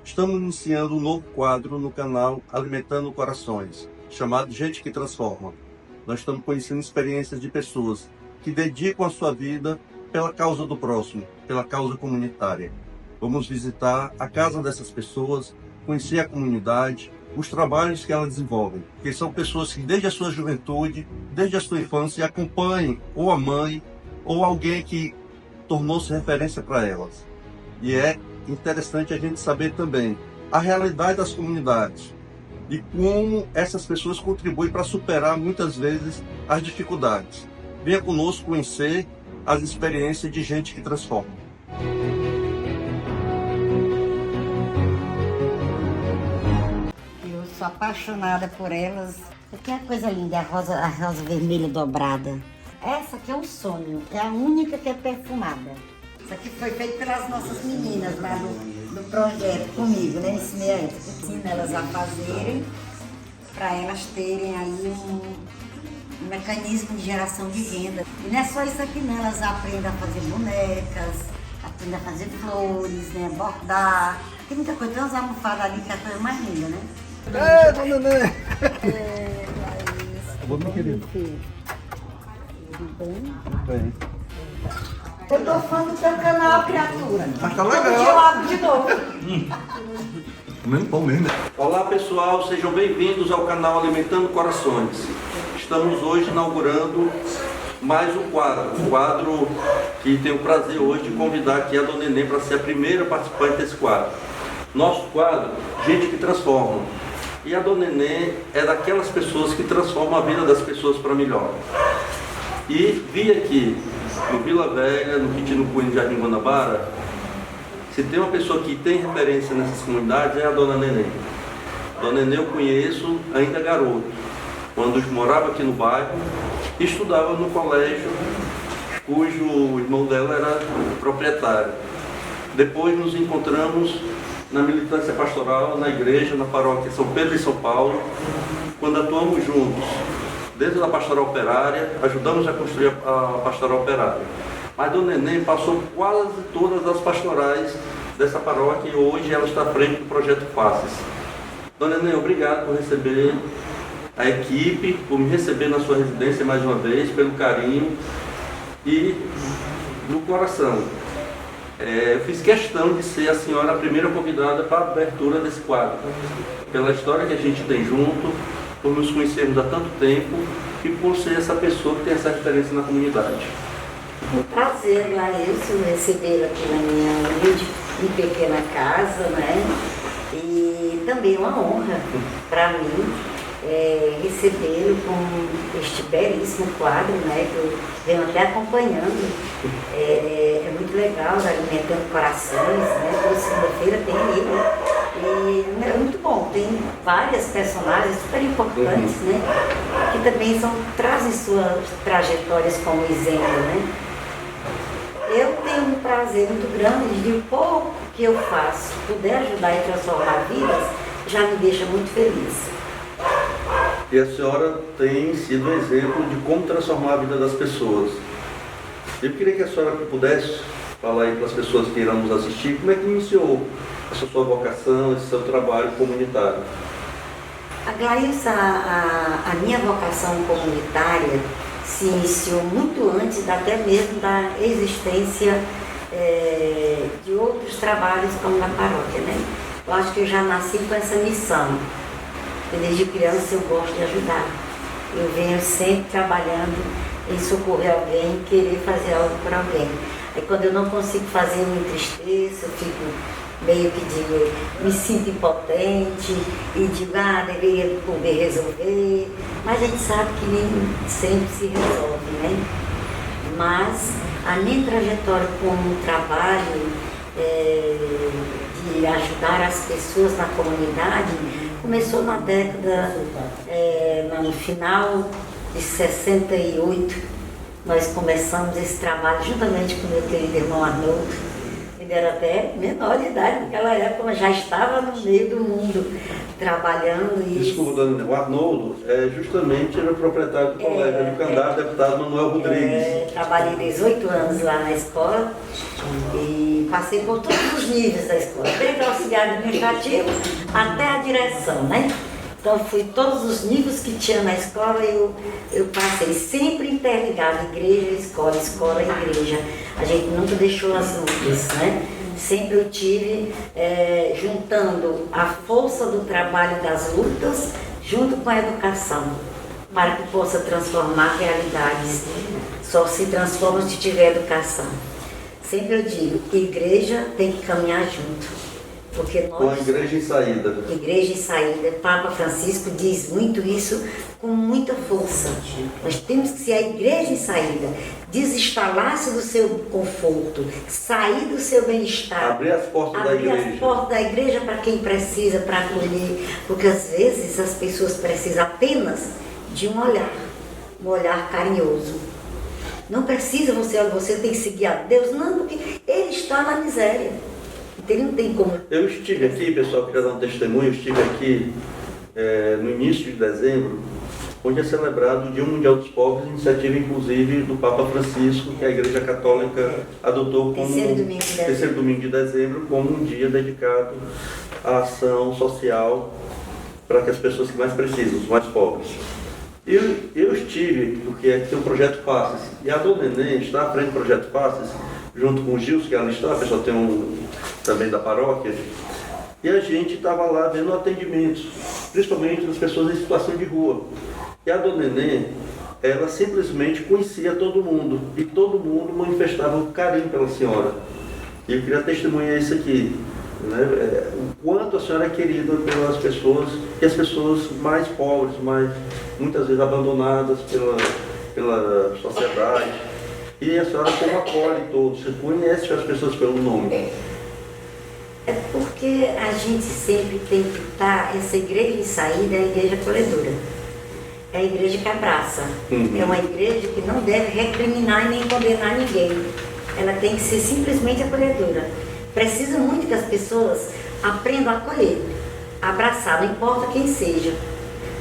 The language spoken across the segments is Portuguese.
Estamos iniciando um novo quadro no canal Alimentando Corações, chamado Gente que Transforma. Nós estamos conhecendo experiências de pessoas que dedicam a sua vida pela causa do próximo, pela causa comunitária. Vamos visitar a casa dessas pessoas, conhecer a comunidade, os trabalhos que elas desenvolvem, porque são pessoas que desde a sua juventude, desde a sua infância, acompanham ou a mãe ou alguém que tornou-se referência para elas. E é interessante a gente saber também a realidade das comunidades e como essas pessoas contribuem para superar muitas vezes as dificuldades. Venha conosco conhecer as experiências de gente que transforma. Eu sou apaixonada por elas, porque é coisa linda, a rosa vermelha dobrada. Essa aqui é um sonho, é a única que é perfumada. Isso aqui foi feito pelas nossas meninas lá do projeto comigo, né? Ensinei a elas, ensino elas a fazerem, para elas terem aí um mecanismo de geração de renda. E não é só isso aqui não, elas aprendem a fazer bonecas, aprendem a fazer flores, né? Bordar. Tem muita coisa, tem umas almofadas ali que é a coisa mais linda, né? É, dona Nenê! É, Laís. Bom, meu querido. Tudo bem? Bem. Eu tô fã do teu canal, criatura. Mas tá legal. Todo dia eu abro de novo. Comendo pão mesmo. Olá pessoal, sejam bem-vindos ao canal Alimentando Corações. Estamos hoje inaugurando mais um quadro que tenho o prazer hoje de convidar aqui a Dona Nenê para ser a primeira participante desse quadro. Nosso quadro, Gente que Transforma. E a Dona Nenê é daquelas pessoas que transformam a vida das pessoas para melhor. E vi aqui no Vila Velha, no Quintino Cunha, no Jardim Guanabara, se tem uma pessoa que tem referência nessas comunidades é a Dona Nenê. Dona Nenê eu conheço ainda garoto, quando morava aqui no bairro e estudava no colégio cujo irmão dela era proprietário. Depois nos encontramos na militância pastoral, na igreja, na paróquia São Pedro e São Paulo, quando atuamos juntos. Desde a pastoral operária, ajudamos a construir a pastoral operária. Mas Dona Nenê passou quase todas as pastorais dessa paróquia e hoje ela está à frente do projeto Faces. Dona Nenê, obrigado por receber a equipe, por me receber na sua residência mais uma vez, pelo carinho e do coração. Eu fiz questão de ser a senhora a primeira convidada para a abertura desse quadro, pela história que a gente tem junto, por nos conhecermos há tanto tempo e por ser essa pessoa que tem essa referência na comunidade. Um prazer, Laís, recebê-lo aqui na minha humilde e pequena casa, né? E também uma honra para mim recebê-lo com este belíssimo quadro, né? Que eu venho até acompanhando. É muito legal, Alimentando Corações, né? Toda segunda-feira tem ele. E é muito bom, tem várias personagens super importantes, né? Que também trazem suas trajetórias como exemplo, né? Eu tenho um prazer muito grande de o pouco que eu faço, puder ajudar e transformar vidas, já me deixa muito feliz. E a senhora tem sido um exemplo de como transformar a vida das pessoas. Eu queria que a senhora pudesse falar aí para as pessoas que irão nos assistir, como é que iniciou essa sua vocação, esse seu trabalho comunitário? A Glailson, a minha vocação comunitária se iniciou muito antes até mesmo da existência de outros trabalhos como na paróquia, né? Eu acho que eu já nasci com essa missão. Desde criança eu gosto de ajudar. Eu venho sempre trabalhando em socorrer alguém, querer fazer algo para alguém. Aí quando eu não consigo fazer, eu me entristeço, eu fico meio que digo, me sinto impotente e digo, deveria poder resolver. Mas a gente sabe que nem sempre se resolve, né? Mas a minha trajetória como trabalho de ajudar as pessoas na comunidade começou na década, no final de 68, nós começamos esse trabalho juntamente com meu querido irmão Arnoldo. ele era até menor de idade naquela época, mas já estava no meio do mundo, trabalhando e... Desculpa, dona Inês, o Arnoldo justamente era o proprietário do colégio do candidato deputado Manuel Rodrigues. Trabalhei 18 anos lá na escola e passei por todos os níveis da escola, desde o auxiliar administrativo até a direção, né? Então fui todos os níveis que tinha na escola, eu passei sempre interligado, igreja, escola, escola, igreja. A gente nunca deixou as lutas, né? Sempre eu tive juntando a força do trabalho das lutas junto com a educação, para que possa transformar realidades. Só se transforma se tiver educação. Sempre eu digo que igreja tem que caminhar junto. Porque nós, com a igreja em saída. Igreja em saída, Papa Francisco diz muito isso com muita força. Nós temos que ser a igreja em saída, desinstalar-se do seu conforto, sair do seu bem-estar. Abrir as portas da igreja. Abrir as portas da igreja para quem precisa, para acolher. Porque às vezes as pessoas precisam apenas de um olhar carinhoso. Não precisa você tem que seguir a Deus, não, porque Ele está na miséria. Ele não tem como. Eu estive aqui, pessoal, queria dar um testemunho, eu estive aqui no início de dezembro, onde é celebrado o Dia Mundial dos Pobres, iniciativa inclusive do Papa Francisco, que a Igreja Católica adotou como terceiro domingo de dezembro, como um dia dedicado à ação social para que as pessoas que mais precisam, os mais pobres. Eu estive, porque tem um projeto Faces, e a dona Neném está à frente do projeto Faces, junto com o Gilson, que ela está, a pessoa tem também da paróquia, e a gente estava lá vendo atendimentos, principalmente das pessoas em situação de rua. E a dona Neném, ela simplesmente conhecia todo mundo, e todo mundo manifestava um carinho pela senhora. E eu queria testemunhar isso aqui, né? O quanto a senhora é querida pelas pessoas, e as pessoas mais pobres, muitas vezes abandonadas pela sociedade. E a senhora como acolhe todos, você conhece as pessoas pelo nome. É porque a gente sempre tem que estar, essa igreja de saída é a igreja acolhedora. É a igreja que abraça. É uma igreja que não deve recriminar e nem condenar ninguém. Ela tem que ser simplesmente acolhedora. Precisa muito que as pessoas aprendam a acolher, a abraçar, não importa quem seja.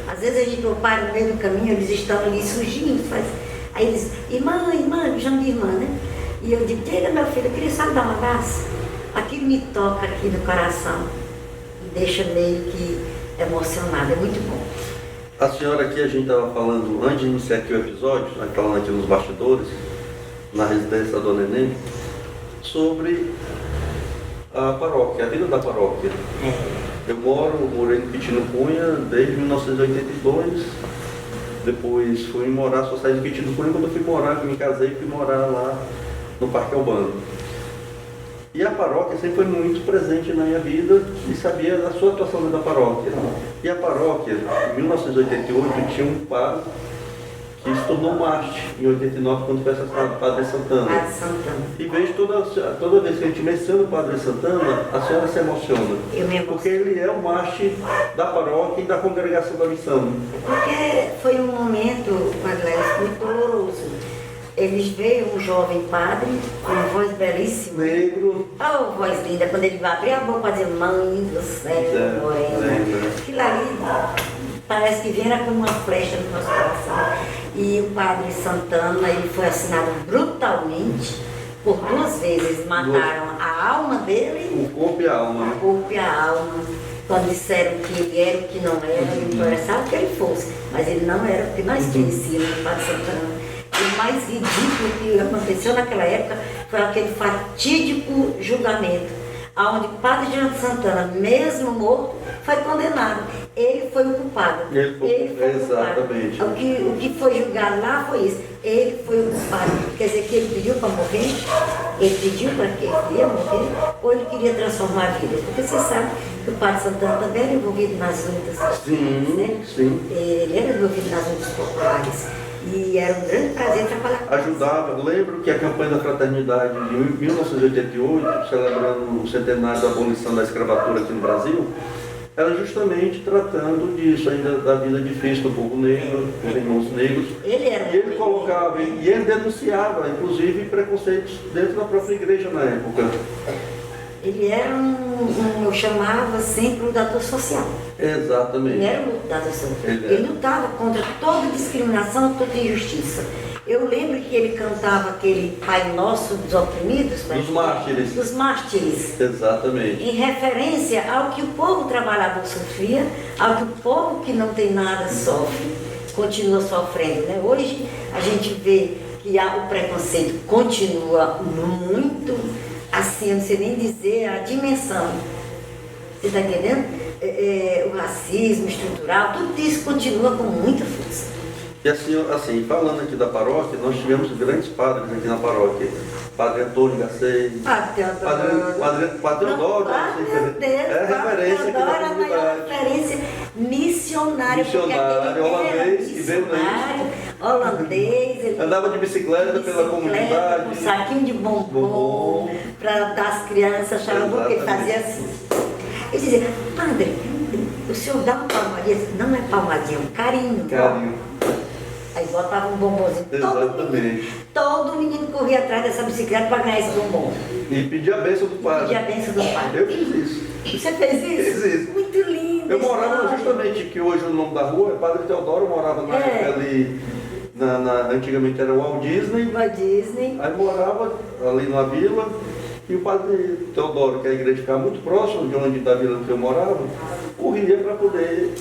Às vezes a gente para no meio do caminho, eles estão ali surgindo, aí eles, irmã, me chama de irmã, né? E eu digo, diga meu filho, eu queria só dar um abraço. Aquilo me toca aqui no coração e deixa meio que emocionado, é muito bom. A senhora aqui, a gente estava falando, antes de iniciar aqui o episódio, falando aqui nos bastidores, na residência da dona Neném, sobre a paróquia, a vida da paróquia. Eu morei no Quitino Cunha desde 1982, depois fui morar, só saí do Quitino Cunha quando eu fui morar, me casei e fui morar lá no Parque Albano. E a paróquia sempre foi muito presente na minha vida e sabia da sua atuação dentro da paróquia. E a paróquia, em 1988, tinha um padre que se tornou mártir em 89, quando foi assassinado o Padre Santana. E vejo toda vez que a gente menciona o Padre Santana, a senhora se emociona. Porque ele é o mártir da paróquia e da congregação da missão. Porque foi um momento, Adlés, muito doloroso. Eles veio um jovem padre, com uma voz belíssima. Negro. Oh, voz linda, quando ele vai abrir a boca para dizer, mãe do céu, morena. Aquilo ali parece que vem como uma flecha no nosso coração. E o Padre Santana, ele foi assassinado brutalmente, por 2 vezes. Mataram a alma dele. O corpo e a alma. O corpo e a alma. Quando disseram que ele era o que não era, não interessava que ele fosse. Mas ele não era o que nós conhecíamos, o Padre Santana. O mais ridículo que aconteceu naquela época foi aquele fatídico julgamento, onde o Padre Jean de Santana, mesmo morto, foi condenado. Ele foi o culpado. Ele foi exatamente. Culpado. O que foi julgado lá foi isso. Ele foi o culpado. Quer dizer que ele pediu para morrer, ele pediu para que ele queria morrer, ou ele queria transformar a vida. Porque você sabe que o Padre Santana também era envolvido nas lutas. Sim, né? sim. Ele era envolvido nas lutas populares. E era um grande prazer trabalhar com ajudava. Eu lembro que a campanha da fraternidade de 1988, celebrando o centenário da abolição da escravatura aqui no Brasil, era justamente tratando disso, ainda da vida difícil do povo negro, dos irmãos negros. E ele colocava, e ele denunciava, inclusive, preconceitos dentro da própria igreja na época. Ele era eu chamava sempre um lutador social. Exatamente. Ele era um lutador social. Ele lutava contra toda discriminação, toda injustiça. Eu lembro que ele cantava aquele Pai Nosso dos oprimidos. Dos mártires. Dos mártires. Exatamente. Em referência ao que o povo trabalhador sofria, ao que o povo que não tem nada sofre, continua sofrendo, né? Hoje a gente vê que o preconceito continua muito, assim, eu não sei nem dizer a dimensão. Você está entendendo? O racismo estrutural, tudo isso continua com muita força. E assim, falando aqui da paróquia, nós tivemos grandes padres aqui na paróquia. Padre Antônio Gacei, Padre Teodoro, meu Deus, é referência aqui da comunidade. Maior referência missionária, holandês, que veio holandês, ele andava de bicicleta pela comunidade, um saquinho de bombom para dar às crianças, achava bom que ele fazia assim. Ele dizia, padre, o senhor dá uma palmadinha? Não é palmadinha, é um carinho. Aí botava um bombonzinho. Todo menino corria atrás dessa bicicleta para ganhar esse bombom. E pedia a bênção do padre. Pedia a bênção do padre. Eu fiz isso. Você fez isso? Fiz isso. Muito lindo. Eu morava justamente, que hoje o nome da rua é Padre Teodoro, eu morava na época ali, antigamente era o Walt Disney. Aí morava ali na vila. E o Padre Teodoro, que a igreja ficava muito próximo de onde da vila que eu morava, corria para poder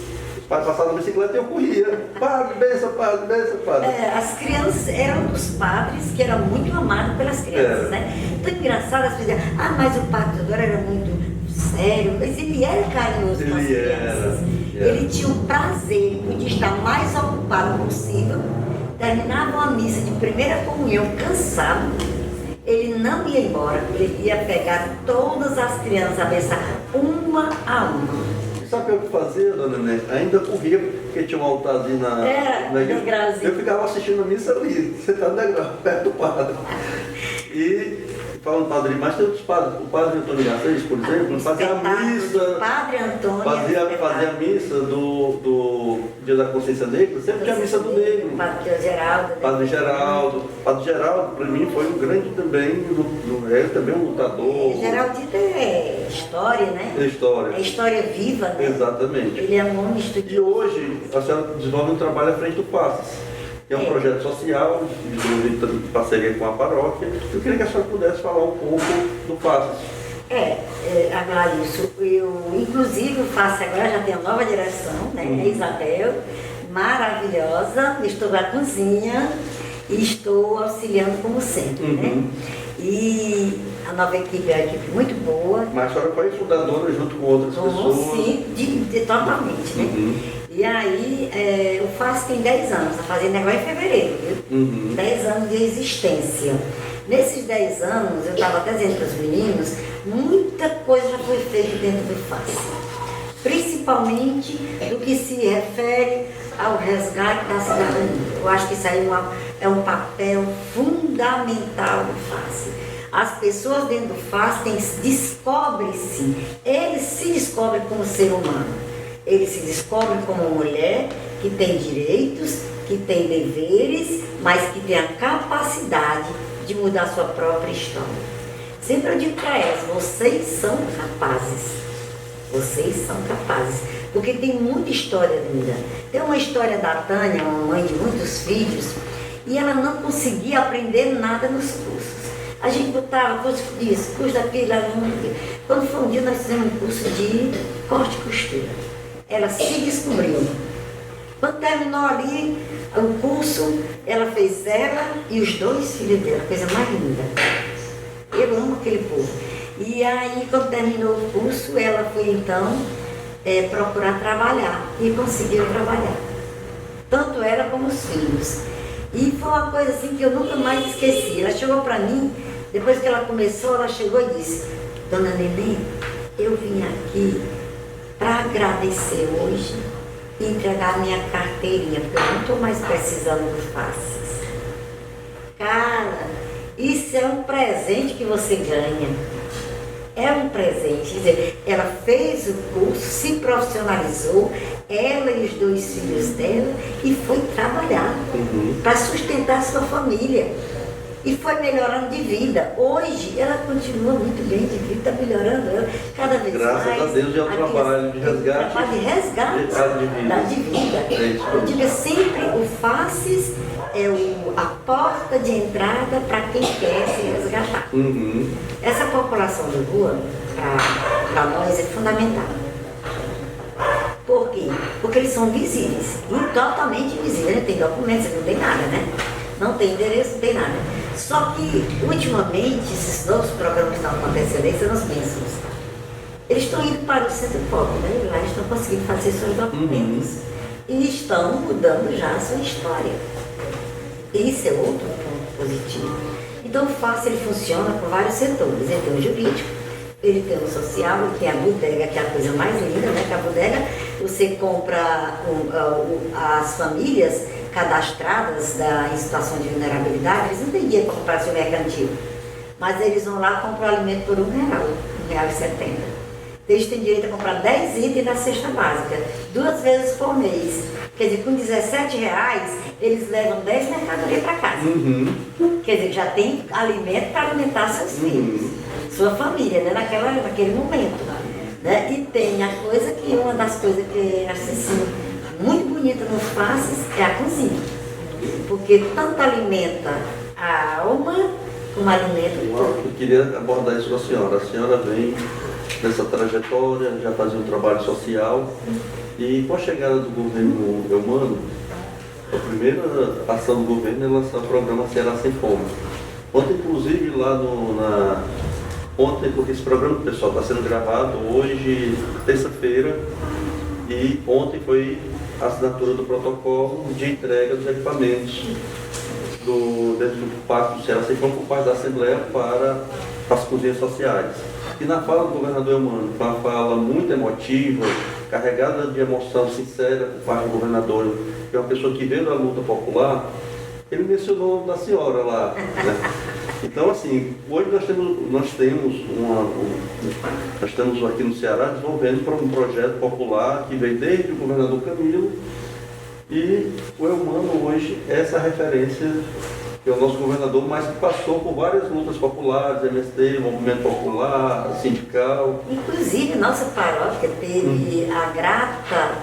passar na bicicleta e eu corria. Padre, benção, padre, benção, padre. As crianças eram dos padres que eram muito amados pelas crianças, né? Então engraçado, as pessoas diziam, mas o Padre Teodoro era muito sério, mas ele era carinhoso com as crianças. Ele tinha um prazer, ele podia estar mais ocupado possível, terminava uma missa de primeira comunhão cansado. Ele não ia embora, ele ia pegar todas as crianças, abençoar uma a uma. Sabe o que eu fazia, dona Nenê? Ainda corria, porque tinha um altarzinho na igreja. Eu ficava assistindo a missa ali, sentado na degrau, perto do padre. E falando padre, mas tem outros padres, o padre Antônio Garcês, por exemplo, fazia a missa. Padre Antônio fazia a missa do Dia da Consciência Negra, sempre tinha a missa do negro. Padre Geraldo, para mim, foi um grande também, ele também um lutador. Geraldito é história, né? É história viva, né? Exatamente. Ele é um homem estudioso. E hoje, a senhora desenvolve um trabalho à frente do Passos, que é um projeto social, de parceria com a paróquia. Eu queria que a senhora pudesse falar um pouco do Passos. Aglaício, eu inclusive faço agora, já tenho nova direção, né? A Isabel, maravilhosa, estou na cozinha e estou auxiliando como sempre, né? E a nova equipe é uma equipe muito boa. Mas a senhora foi fundadora junto com outras pessoas? Sim, totalmente, né? E aí, o FAS tem 10 anos, a fazenda agora em fevereiro, viu? 10 anos de existência. Nesses 10 anos, eu estava até dizendo para os meninos, muita coisa já foi feita dentro do FAS. Principalmente do que se refere ao resgate da cidadania. Eu acho que isso aí é um papel fundamental do FAS. As pessoas dentro do FAS descobrem-se, eles se descobrem como ser humano. Eles se descobrem como mulher que tem direitos, que tem deveres, mas que tem a capacidade de mudar sua própria história. Sempre eu digo para elas, vocês são capazes. Vocês são capazes. Porque tem muita história linda. Tem uma história da Tânia, uma mãe de muitos filhos, e ela não conseguia aprender nada nos cursos. A gente botava curso disso, curso daquilo, quando foi um dia nós fizemos um curso de corte e costura. Ela se descobriu. Quando terminou ali o curso, ela fez ela e os 2 filhos dela, coisa mais linda. Eu amo aquele povo. E aí, quando terminou o curso, ela foi então procurar trabalhar e conseguiu trabalhar. Tanto ela como os filhos. E foi uma coisa assim que eu nunca mais esqueci. Ela chegou para mim, depois que ela começou, ela chegou e disse, Dona Nenê, eu vim aqui para agradecer hoje e entregar minha carteirinha, porque eu não estou mais precisando do FAS. Cara, isso é um presente que você ganha. É um presente. Quer dizer, ela fez o curso, se profissionalizou, ela e os 2 filhos dela, e foi trabalhar para sustentar a sua família. e foi melhorando de vida. Hoje ela continua muito bem de vida, está melhorando cada vez Graças mais. Graças a Deus é um trabalho de resgate. Trabalho de resgate de vida. Eu digo sempre, o FACES é a porta de entrada para quem quer se resgatar. Essa população de rua, para nós, é fundamental. Por quê? Porque eles são visíveis, totalmente invisíveis, não tem documentos, não tem nada, né? Não tem endereço, não tem nada. Só que, ultimamente, esses novos programas que estão acontecendo aí são os mesmos. Eles estão indo para o centro pobre, né? Lá estão conseguindo fazer seus documentos. E estão mudando já a sua história. Esse é outro ponto positivo. Então o FACES ele funciona com vários setores. Ele tem o jurídico, ele tem o social, ele tem a bodega, que é a coisa mais linda, né? Que a bodega, você compra as famílias cadastradas em situação de vulnerabilidade, eles não têm dinheiro para comprar seu mercantil. Mas eles vão lá e compram o alimento por R$1,70. Eles têm direito a comprar 10 itens da cesta básica, 2 vezes por mês. Quer dizer, com R$17, eles levam 10 mercadorias para casa. Quer dizer, já tem alimento para alimentar seus filhos, sua família, né? Naquele momento. Né? E tem a coisa que, uma das coisas que acho assim, muito bonita no FACES é a cozinha. Porque tanto alimenta a alma como alimenta o corpo. Eu queria abordar isso com a senhora. A senhora vem nessa trajetória, já fazia um trabalho social e com a chegada do governo Eumano, a primeira ação do governo é lançar o programa Ceará Sem Fome. Ontem, inclusive, lá ontem, porque esse programa, pessoal, está sendo gravado hoje, terça-feira, e ontem foi a assinatura do protocolo de entrega dos equipamentos dentro do Pacto do Ceará Sem Fome por parte da Assembleia para as cozinhas sociais. E na fala do governador Eumano, foi uma fala muito emotiva, carregada de emoção sincera por parte do governador, que é uma pessoa que veio da luta popular, ele mencionou o nome da senhora lá. Né? Então, assim, hoje nós estamos aqui no Ceará desenvolvendo um projeto popular que veio desde o governador Camilo, e o Eumano hoje é essa referência, que é o nosso governador, mas que passou por várias lutas populares, MST, movimento popular, sindical. Inclusive, nossa paróquia teve a grata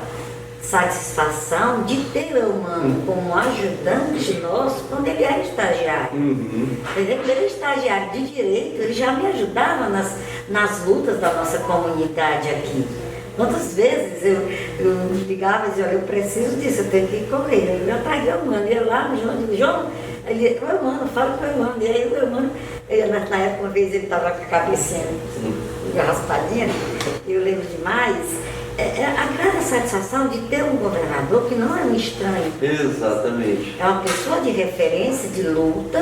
satisfação de ter o Eumano como ajudante nosso quando ele era estagiário. Quando ele era estagiário de direito, ele já me ajudava nas lutas da nossa comunidade aqui. Quantas vezes eu ligava e dizia, olha, eu preciso disso, eu tenho que correr. Eu já traía o Eumano, ia lá no João, ele, o Eumano, fala com o Eumano. E aí o Eumano, na época, uma vez ele estava com a cabecinha raspadinha, eu lembro demais. A grande satisfação de ter um governador que não é um estranho. Exatamente. É uma pessoa de referência, de luta,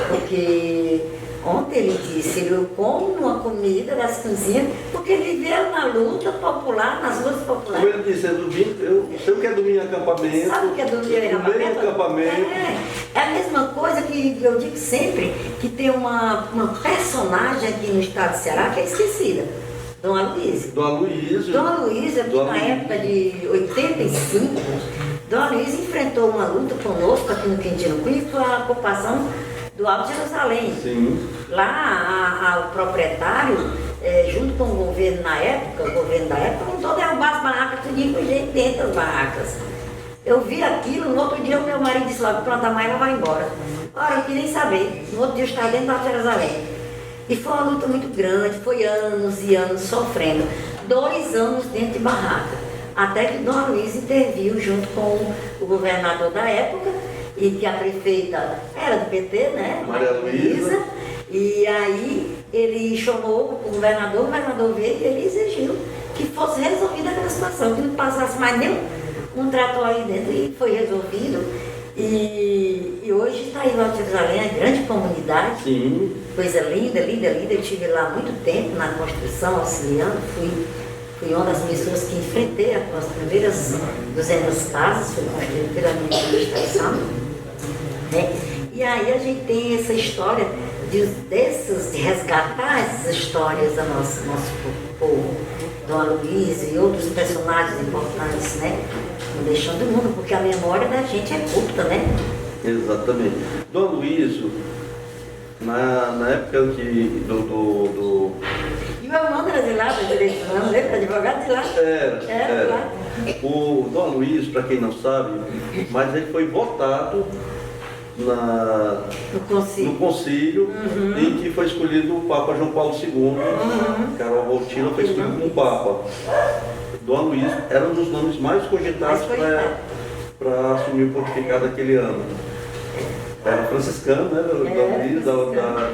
porque ontem ele disse, eu como uma comida das cozinhas, porque ele viveu na luta popular, nas lutas populares. Como ele disse, eu sei o que é dormir em acampamento. Sabe o que é dormir em acampamento? É a mesma coisa que eu digo sempre, que tem uma personagem aqui no estado de Ceará que é esquecida. Dom Aloysio. Dom Aloysio, aqui na época de 85, Dom Aloysio enfrentou uma luta conosco aqui no Quintino Cunha, foi a ocupação do Alto Jerusalém. Sim. Lá, o proprietário, junto com o governo da época, tentou derrubar as barracas, tudinho com gente dentro das barracas. Eu vi aquilo, no outro dia o meu marido disse logo, pronto, amanhã ela vai embora. Olha, eu queria nem saber, no outro dia eu estava dentro do Alto Jerusalém. E foi uma luta muito grande, foi anos e anos sofrendo. 2 anos dentro de barraca. Até que Dom Aloysio interviu junto com o governador da época, e que a prefeita era do PT, né? Maria Luísa. E aí ele chamou o governador veio e ele exigiu que fosse resolvida aquela situação, que não passasse mais nenhum trator aí dentro, e foi resolvido. E hoje está aí o Alto Jerusalém, a grande comunidade. Sim. Coisa linda, linda, linda. Eu estive lá há muito tempo na construção, auxiliando, fui uma das pessoas que enfrentei as primeiras 200 casas, foi construída pela minha administração. Né? E aí a gente tem essa história de resgatar essas histórias do nosso povo, Dom Aloysio e outros personagens importantes, né? Não deixando o mundo, porque a memória da gente é curta, né? Exatamente. Dom Aloysio, Na época que E o meu irmão era de lá, da direito humano, lembra? Advogado de lá. Era lá. O Dom Luiz, para quem não sabe, mas ele foi votado no concílio em que foi escolhido o Papa João Paulo II. Carol Voltila foi escolhido como Papa. Dom Luiz era um dos nomes mais cogitados para assumir o pontificado daquele ano. Era franciscano, né? Dom Luiz,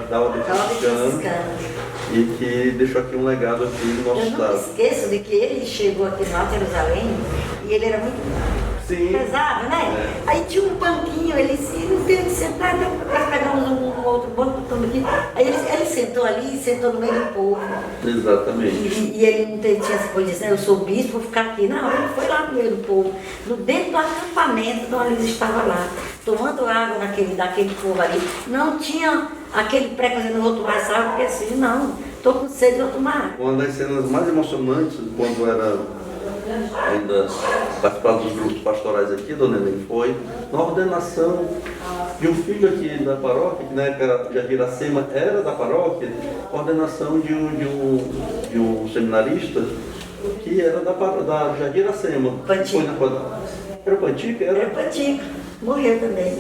da ordem franciscana. E que deixou aqui um legado aqui no nosso estado. Eu não esqueço de que ele chegou aqui no Alto Jerusalém e ele era muito pesado, né? Aí tinha um banquinho, ele disse, não tem onde sentar, nós pegamos um outro banco, estamos aqui. Aí ele sentou ali, sentou no meio do povo. Exatamente. E ele não tinha essa condição, eu sou bispo, vou ficar aqui. Não, ele foi lá no meio do povo, dentro do acampamento, Dom Luiz estava lá, tomando água daquele povo ali. Não tinha aquele preconceito, não vou tomar essa água, porque assim, não, estou com sede, vou tomar água. Uma das cenas mais emocionantes, quando era ainda participar dos grupos pastorais aqui, Dona Helena, foi na ordenação de um filho aqui da paróquia, que na época de Iracema era da paróquia, ordenação de um seminarista que era da Jardim Iracema. Era o Pantica? Era o Pantica, morreu também.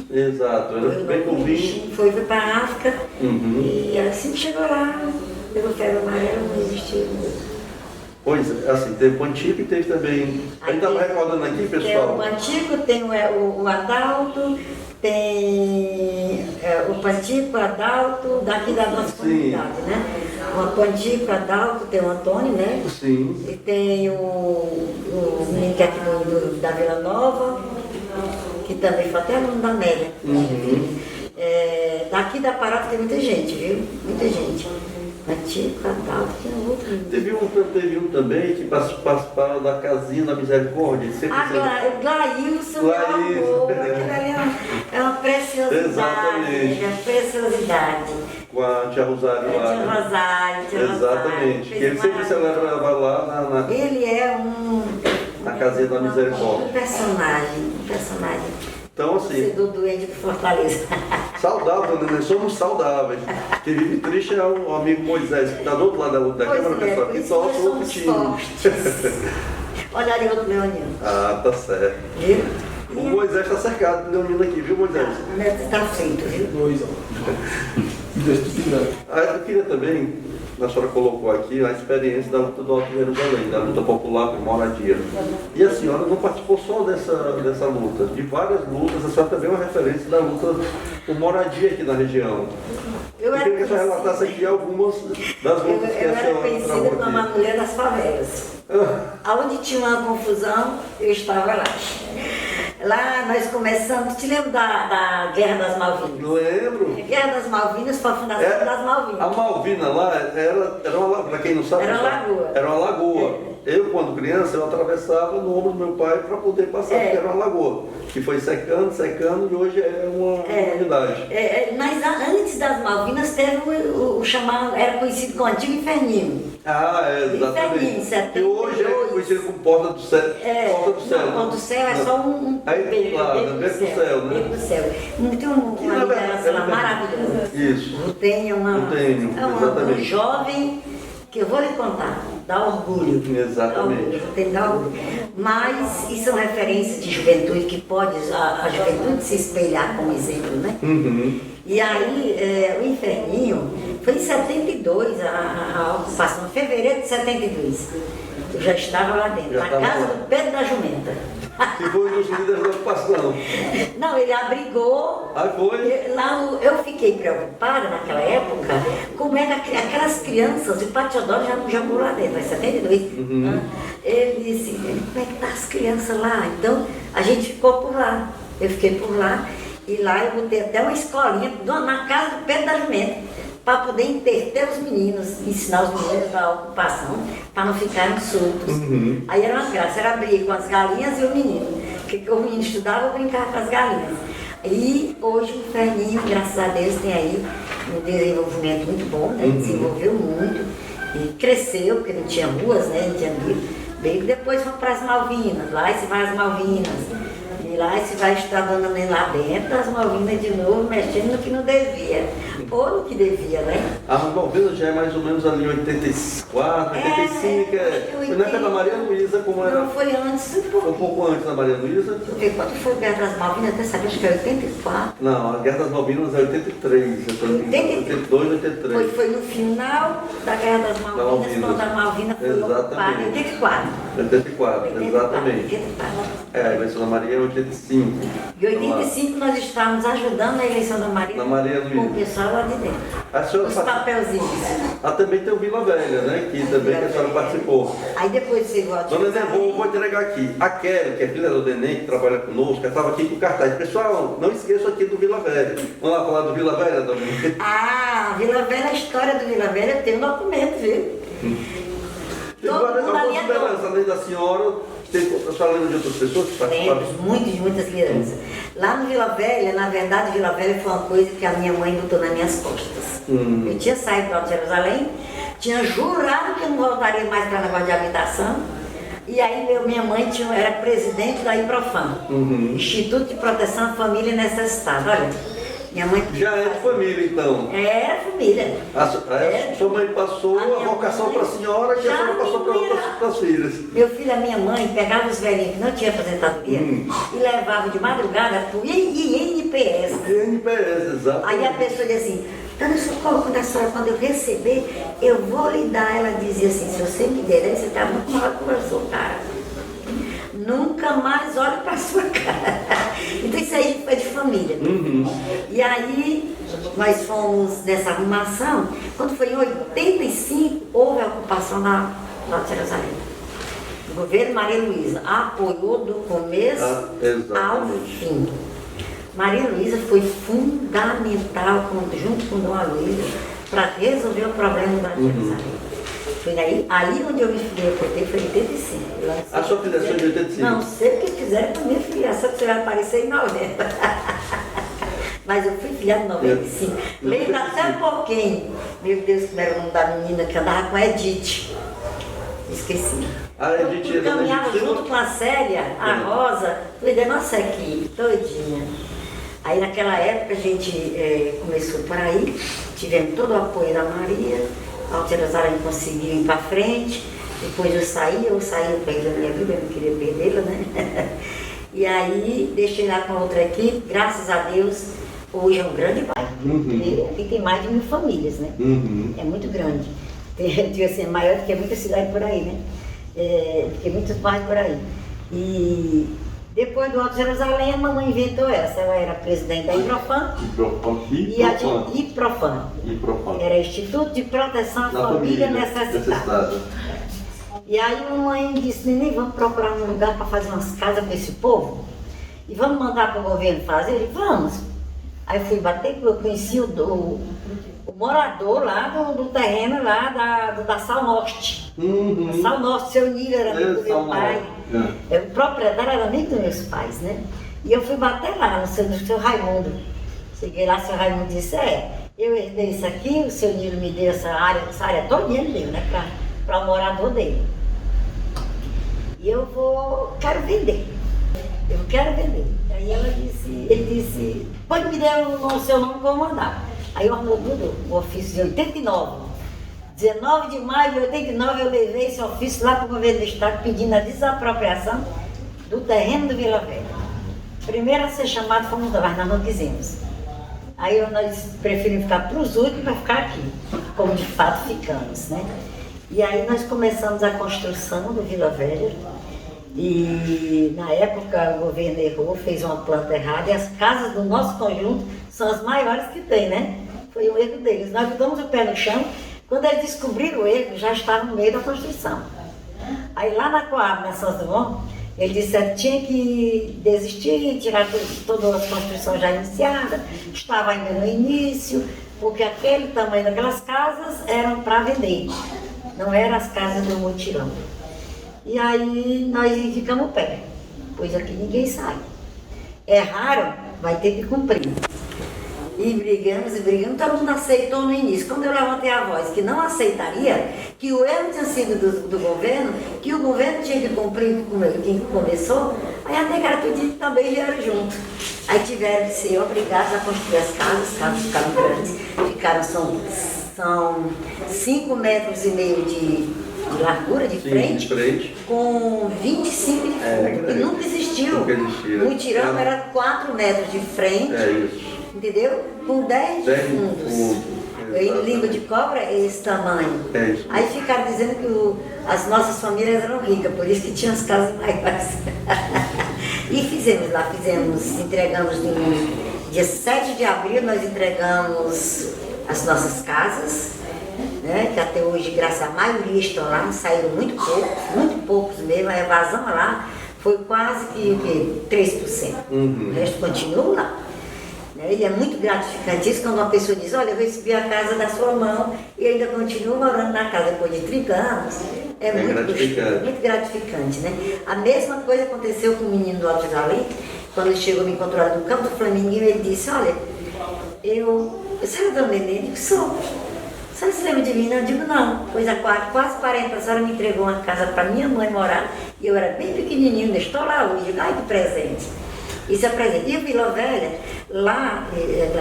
Exato, era bem novinho. Foi para a África e assim que chegou lá, pelo febre amarela, não existiu. Pois, assim, teve o Pantico e teve também. A gente estava recordando aqui, pessoal. Tem o Pantico, tem o Adalto, tem o Pantico, o Adalto, daqui da nossa comunidade, né? O Pantico, o Adalto, tem o Antônio, né? Sim. E tem o menino que é aqui da Vila Nova, que também foi até aluno da Amélia. Daqui da paróquia tem muita gente, viu? Muita gente. Pantico, Adalto, tinha outro. Teve um também que participava da casinha da Misericórdia. Glailson, meu amor, aquilo ali é uma preciosidade. Exatamente. É uma preciosidade. Com a tia Rosário lá. Tia Rosário. Exatamente. Que ele sempre celebrava lá Ele é na casinha da Misericórdia. Um personagem. Então, assim. Do doente do Fortaleza. Saudável, né? Somos saudáveis. Quem vive triste é o amigo Moisés, que está do outro lado da câmera, pessoal, que torce o outro time. Olha ali outro leonino. Ah, tá certo. Viu? O Moisés está cercado de leonino aqui, viu, Moisés? Está feito, viu? Dois, ó. Eu queria também, a senhora colocou aqui a experiência da luta do Alto Jerusalém, da luta popular por moradia. E a senhora não participou só dessa luta, de várias lutas, a senhora também é uma referência da luta por moradia aqui na região. Eu queria que a senhora relatasse aqui algumas das lutas que a senhora era conhecida como uma mulher das favelas. Aonde tinha uma confusão, eu estava lá. Lá nós começamos, te lembra da Guerra das Malvinas? Lembro. A Guerra das Malvinas foi a fundação das Malvinas. A Malvina lá era uma lagoa, para quem não sabe. Era uma lagoa. Era uma lagoa. Eu, quando criança, eu atravessava no ombro do meu pai para poder passar, porque era uma lagoa. Que foi secando e hoje é uma comunidade. Mas antes das Malvinas teve o chamado, era conhecido como Antigo Inferninho. Exatamente. Inferninho, e hoje é conhecido como Porta do Céu. Porta do Céu. Não, Porta do Céu é só um beco do céu, né? Beco do céu. Tem uma liberação maravilhosa. Isso. Eu tenho um jovem que eu vou lhe contar, dá orgulho. Exatamente. Dá orgulho. Mas isso é uma referência de juventude que pode a juventude se espelhar como exemplo, né? E aí, o Inferninho foi em 72, a ocupação, em fevereiro de 72. Eu já estava lá dentro, na casa do Pedro da Jumenta. Que foi um dos líderes da ocupação. Não, ele abrigou. Foi? Lá eu fiquei preocupada naquela época, como é que aquelas crianças, o Pátio Teodoro já morou lá dentro, em 72. Ele disse, como é que tá as crianças lá? Então a gente ficou por lá. Eu fiquei por lá e lá eu botei até uma escolinha na casa do Pedro da Jumenta, para poder interter os meninos, ensinar os meninos da ocupação, para não ficarem soltos. Aí era uma graça, era briga com as galinhas e o menino. Porque o menino estudava, eu brincava com as galinhas. E hoje o Inferninho, graças a Deus, tem aí um desenvolvimento muito bom, né? Desenvolveu muito e cresceu, porque não tinha ruas, né? Não tinha bico. Depois foi para as Malvinas, lá se vai as Malvinas. E lá se vai estar dando nem lá dentro, as Malvinas de novo, mexendo no que não devia. Ou no que devia, né? As Malvinas já é mais ou menos ali em 84, 85, foi na época da Maria Luísa, como era. Não, foi antes, Um pouco antes da Maria Luísa. porque quando foi a Guerra das Malvinas, até sabia, acho que é 84. Não, a Guerra das Malvinas é 83, 82, 83. Foi no final da Guerra das Malvinas, quando a Malvina foi ocupada em 84. 84, exatamente. 84. A eleição da Maria é 85. Em 85 nós estávamos ajudando a eleição da Maria, Na Maria com o Luísa. pessoal lá de dentro. A senhora Os participa- papelzinhos. também tem o Vila Velha, né? Que também que a senhora participou. Aí depois você volta. Dona Zé, vou entregar aqui. A Kelly, que é filha do Neném, que trabalha conosco, ela estava aqui com o cartaz. Pessoal, não esqueçam aqui do Vila Velha. Vamos lá falar do Vila Velha, Dona? Ah, Vila Velha, a história do Vila Velha tem um documento, viu? Tem Todo mundo ali é esperança, além da senhora, a senhora lembra de outras pessoas que participaram? Temos muitas lideranças. Lá no Vila Velha, na verdade, Vila Velha foi uma coisa que a minha mãe botou nas minhas costas. Eu tinha saído para Jerusalém, tinha jurado que eu não voltaria mais para o negócio de habitação. E aí minha mãe era presidente da IPROFAM, Instituto de Proteção à Família Necessitada. Olha, minha mãe... Já é de família, então. Era família. Sua mãe passou a vocação para a senhora e a senhora passou para as filhas. Meu filho, a minha mãe, pegava os velhinhos que não tinham aposentadoria e levava de madrugada para o INPS. INPS, exato. Aí a pessoa dizia assim, Dona Socorro, quando eu receber, eu vou lhe dar. Ela dizia assim, se você me der, você está muito mal com a sua cara. Nunca mais olhe para a sua cara. Então isso aí foi de família. E aí nós fomos nessa arrumação. Quando foi em 85, houve a ocupação na Jerusalém. O governo Maria Luísa apoiou do começo ao fim. Maria Luísa foi fundamental, junto com Dom Aloysio, para resolver o problema da Jerusalém. Foi aí onde eu me filiei, porque foi em 85. A sua filiação de 85? Não sei o que fizeram com a minha filiação, que você vai aparecer em 90. Mas eu fui filiada em 95. Lembro até um pouquinho. Meu Deus, como era o nome da menina que andava com a Edith. Esqueci. A Edith eu caminhava junto com a Célia, a Rosa, falei da nossa equipe, todinha. Aí naquela época a gente começou por aí, tivemos todo o apoio da Maria, a Jerusalém conseguiu ir para frente, depois eu saí, eu perdi a minha vida, eu não queria perdê-la, né? E aí deixei lá com outra equipe, graças a Deus, hoje é um grande bairro. Aqui tem mais de 1000 famílias, né? É muito grande. Tem assim, maior do que muita cidade por aí, né? Tem muitos bairros por aí. E depois do Alto Jerusalém, a mamãe inventou essa. Ela era presidente da IPROFAM. IPROFAM. Era Instituto de Proteção à Família Necessitada. E aí a mamãe disse, neném, vamos procurar um lugar para fazer umas casas para esse povo? E vamos mandar para o governo fazer? Ele, vamos. Aí fui bater, porque eu conheci o morador lá do terreno lá da Sal Norte. Sal Norte, seu Nilo era amigo do meu pai. O proprietário era amigo dos meus pais, né? E eu fui bater lá no seu Raimundo. Cheguei lá, o seu Raimundo disse, eu herdei isso aqui, o seu Nilo me deu essa área toda ele deu, né? Para o morador dele. E quero vender. Eu quero vender. Aí ele disse, pode me dar o seu nome que eu vou mandar. Aí eu arrumei tudo, o ofício de 89. 19 de maio de 89 eu levei esse ofício lá para o governo do estado pedindo a desapropriação do terreno do Vila Velha. Primeiro a ser chamado fomos nós, mas nós não quisemos. Aí nós preferimos ficar para os últimos para ficar aqui, como de fato ficamos, né? E aí nós começamos a construção do Vila Velha. E na época o governo errou, fez uma planta errada e as casas do nosso conjunto são as maiores que tem, né? Foi um erro deles. Nós botamos o pé no chão, quando eles descobriram o erro, já estava no meio da construção. Aí lá na Coab, na São João, ele disse que tinha que desistir, tirar todas as construções já iniciadas, estava ainda no início, porque aquele tamanho daquelas casas eram para vender, não eram as casas do mutirão. E aí nós ficamos pé, pois aqui ninguém sai. Erraram, vai ter que cumprir. E brigamos, todo mundo aceitou no início. Quando eu levantei a voz que não aceitaria, que o erro tinha sido do governo, que o governo tinha que cumprir com quem começou, Aí a negra tudinho também vieram junto. Aí tiveram que ser obrigados a construir as casas ficaram grandes, são 5,5 metros de largura, de frente, com 25 de fundo, que nunca existiu. O mutirão era 4 metros de frente, entendeu? Com 10 de fundos. Em língua de cobra é esse tamanho. Aí ficaram dizendo que as nossas famílias eram ricas, por isso que tinham as casas maiores. E entregamos no dia 7 de abril, nós entregamos as nossas casas, né, que até hoje, graças à maioria estão lá, saíram muito poucos mesmo, a evasão lá foi quase que 3%. O resto continua lá. Ele é muito gratificante isso quando uma pessoa diz, olha, eu recebi a casa da sua mão e ainda continuo morando na casa depois de 30 anos. É muito gratificante, né? A mesma coisa aconteceu com o menino do Alto Além, quando ele chegou, me encontrou no campo do Flamiguinho, ele disse, olha, eu sou da Nenê, eu digo, sou. A senhora se lembra de mim? Não, eu digo, não. Pois há quase 40 a senhora me entregou uma casa para minha mãe morar e eu era bem pequenininho, ainda estou lá hoje, ai que presente. Isso é presente. E o Vila Velha, lá,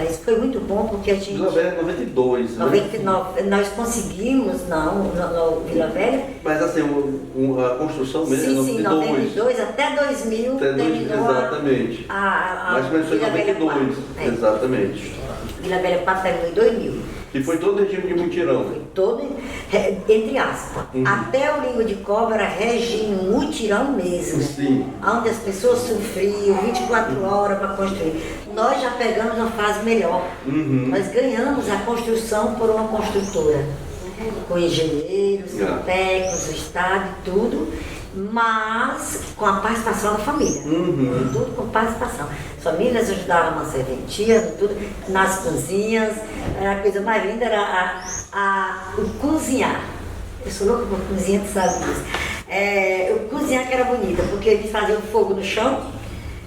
isso foi muito bom porque a gente... Vila Velha é 92, né? 99, nós conseguimos, no Vila Velha... Mas assim, a construção mesmo sim, 92 até 2000 terminou exatamente. Mas começou em 92, exatamente. Vila Velha 4 terminou em 2000. E foi todo regime de mutirão? Foi todo, entre aspas. Até o língua de cobra era regime mutirão mesmo. Sim. Onde as pessoas sofriam 24 horas para construir. Nós já pegamos uma fase melhor. Nós ganhamos a construção por uma construtora. Com engenheiros, com técnicos, o Estado e tudo. Mas com a participação da família. Tudo com participação. As famílias ajudavam na serventia, tudo, nas cozinhas. A coisa mais linda era o cozinhar. Eu sou louca por cozinha, tu sabe disso. O cozinhar que era bonita, porque a gente fazia o fogo no chão,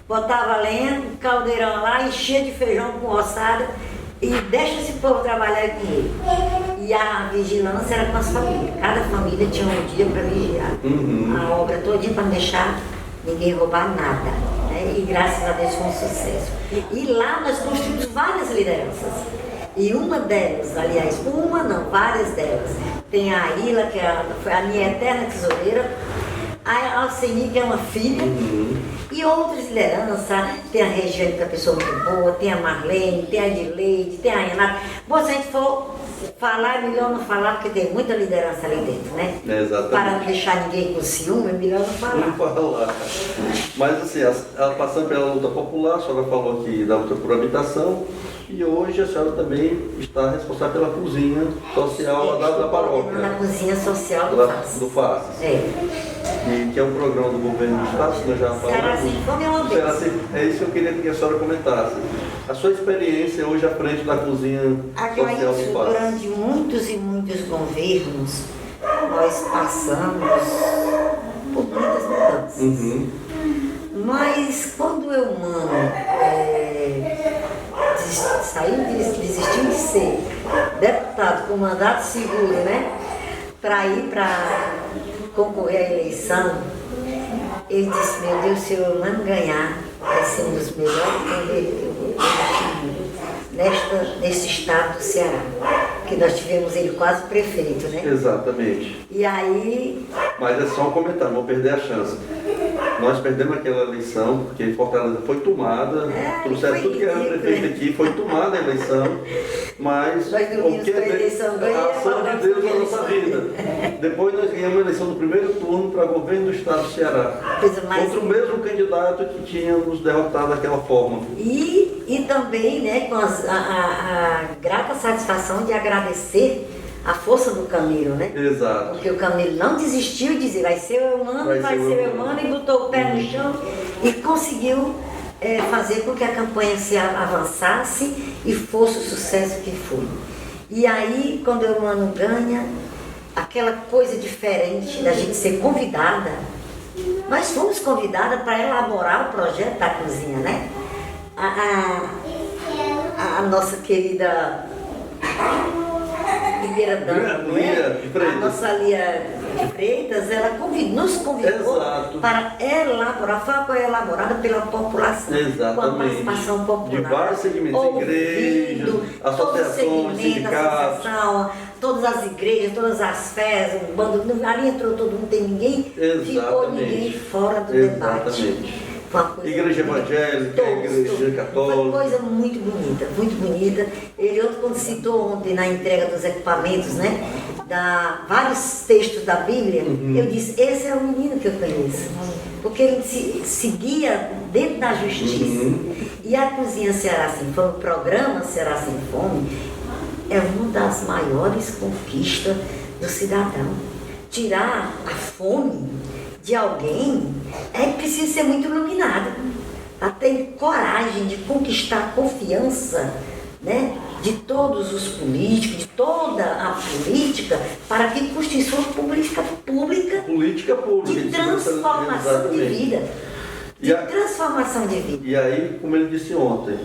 botava a lenha, um caldeirão lá, enchia de feijão com ossada e deixa esse povo trabalhar e comer. E a vigilância era com as famílias. Cada família tinha um dia para vigiar. A obra todinha para não deixar ninguém roubar nada. Né? E graças a Deus foi um sucesso. E lá nós construímos várias lideranças. E uma delas, aliás, várias delas. Tem a Ilha, que foi a minha eterna tesoureira. A Alceni, que é uma filha. E outras lideranças, tem a Regiane, que é uma pessoa muito boa, tem a Marlene, tem a Edileide, tem a Renata. Bom, se a gente for falar, é melhor não falar, porque tem muita liderança ali dentro, né? Exatamente. Para não deixar ninguém com ciúme, é melhor não falar. Não falar. Mas assim, passando pela luta popular, a senhora falou aqui da luta por habitação, e hoje a senhora também está responsável pela cozinha social da paróquia. Na cozinha social do FACES. E que é um programa do governo do Estado, que nós já falamos. É isso que eu queria que a senhora comentasse. A sua experiência hoje à frente da cozinha social do FACES. Durante muitos e muitos governos, nós passamos por muitas mudanças. Mas quando eu desistiu de ser deputado com mandato seguro, né? Para ir para concorrer à eleição, ele disse, meu Deus, se eu não ganhar, vai ser um dos melhores poderes que eu vou neste estado do Ceará. Que nós tivemos ele quase prefeito, né? Exatamente. E aí... Mas é só um comentário, não vou perder a chance. Nós perdemos aquela eleição, porque Fortaleza foi tomada, trouxeram tudo que era prefeito aqui, foi tomada a eleição, mas nós dormimos com a eleição, a ação de Deus na nossa vida. Depois nós ganhamos a eleição do primeiro turno para governo do estado do Ceará, contra o mesmo candidato que tinha nos derrotado daquela forma. E também, né, com a grata satisfação de agradecer a força do Camilo, né? Exato. Porque o Camilo não desistiu de dizer, vai ser o Eumano, e botou o pé no chão e conseguiu fazer com que a campanha se avançasse e fosse o sucesso que foi. E aí, quando o Eumano ganha, aquela coisa diferente da gente ser convidada, nós fomos convidadas para elaborar o projeto da cozinha, né? A nossa querida primeira dama, a nossa Lia Freitas, ela nos convidou para elaborar, foi elaborada pela população. Exatamente. Com a participação popular. De vários segmentos, igrejas, associações, sindicatos. Todas as igrejas, todas as fés, um bando, ali entrou todo mundo, tem ninguém, ficou ninguém fora do debate. Igreja evangélica, igreja católica. Uma coisa muito bonita, muito bonita. Ele quando citou ontem na entrega dos equipamentos, né? Vários textos da Bíblia, eu disse, esse é o menino que eu conheço. Porque ele seguia dentro da justiça. E a Cozinha Ceará Sem Fome, o programa Ceará Sem Fome, é uma das maiores conquistas do cidadão. Tirar a fome de alguém é preciso ser muito iluminado, para ter coragem de conquistar a confiança, né, de todos os políticos, de toda a política, para que construa política pública de transformação de vida. Transformação de vida. E aí, como ele disse ontem,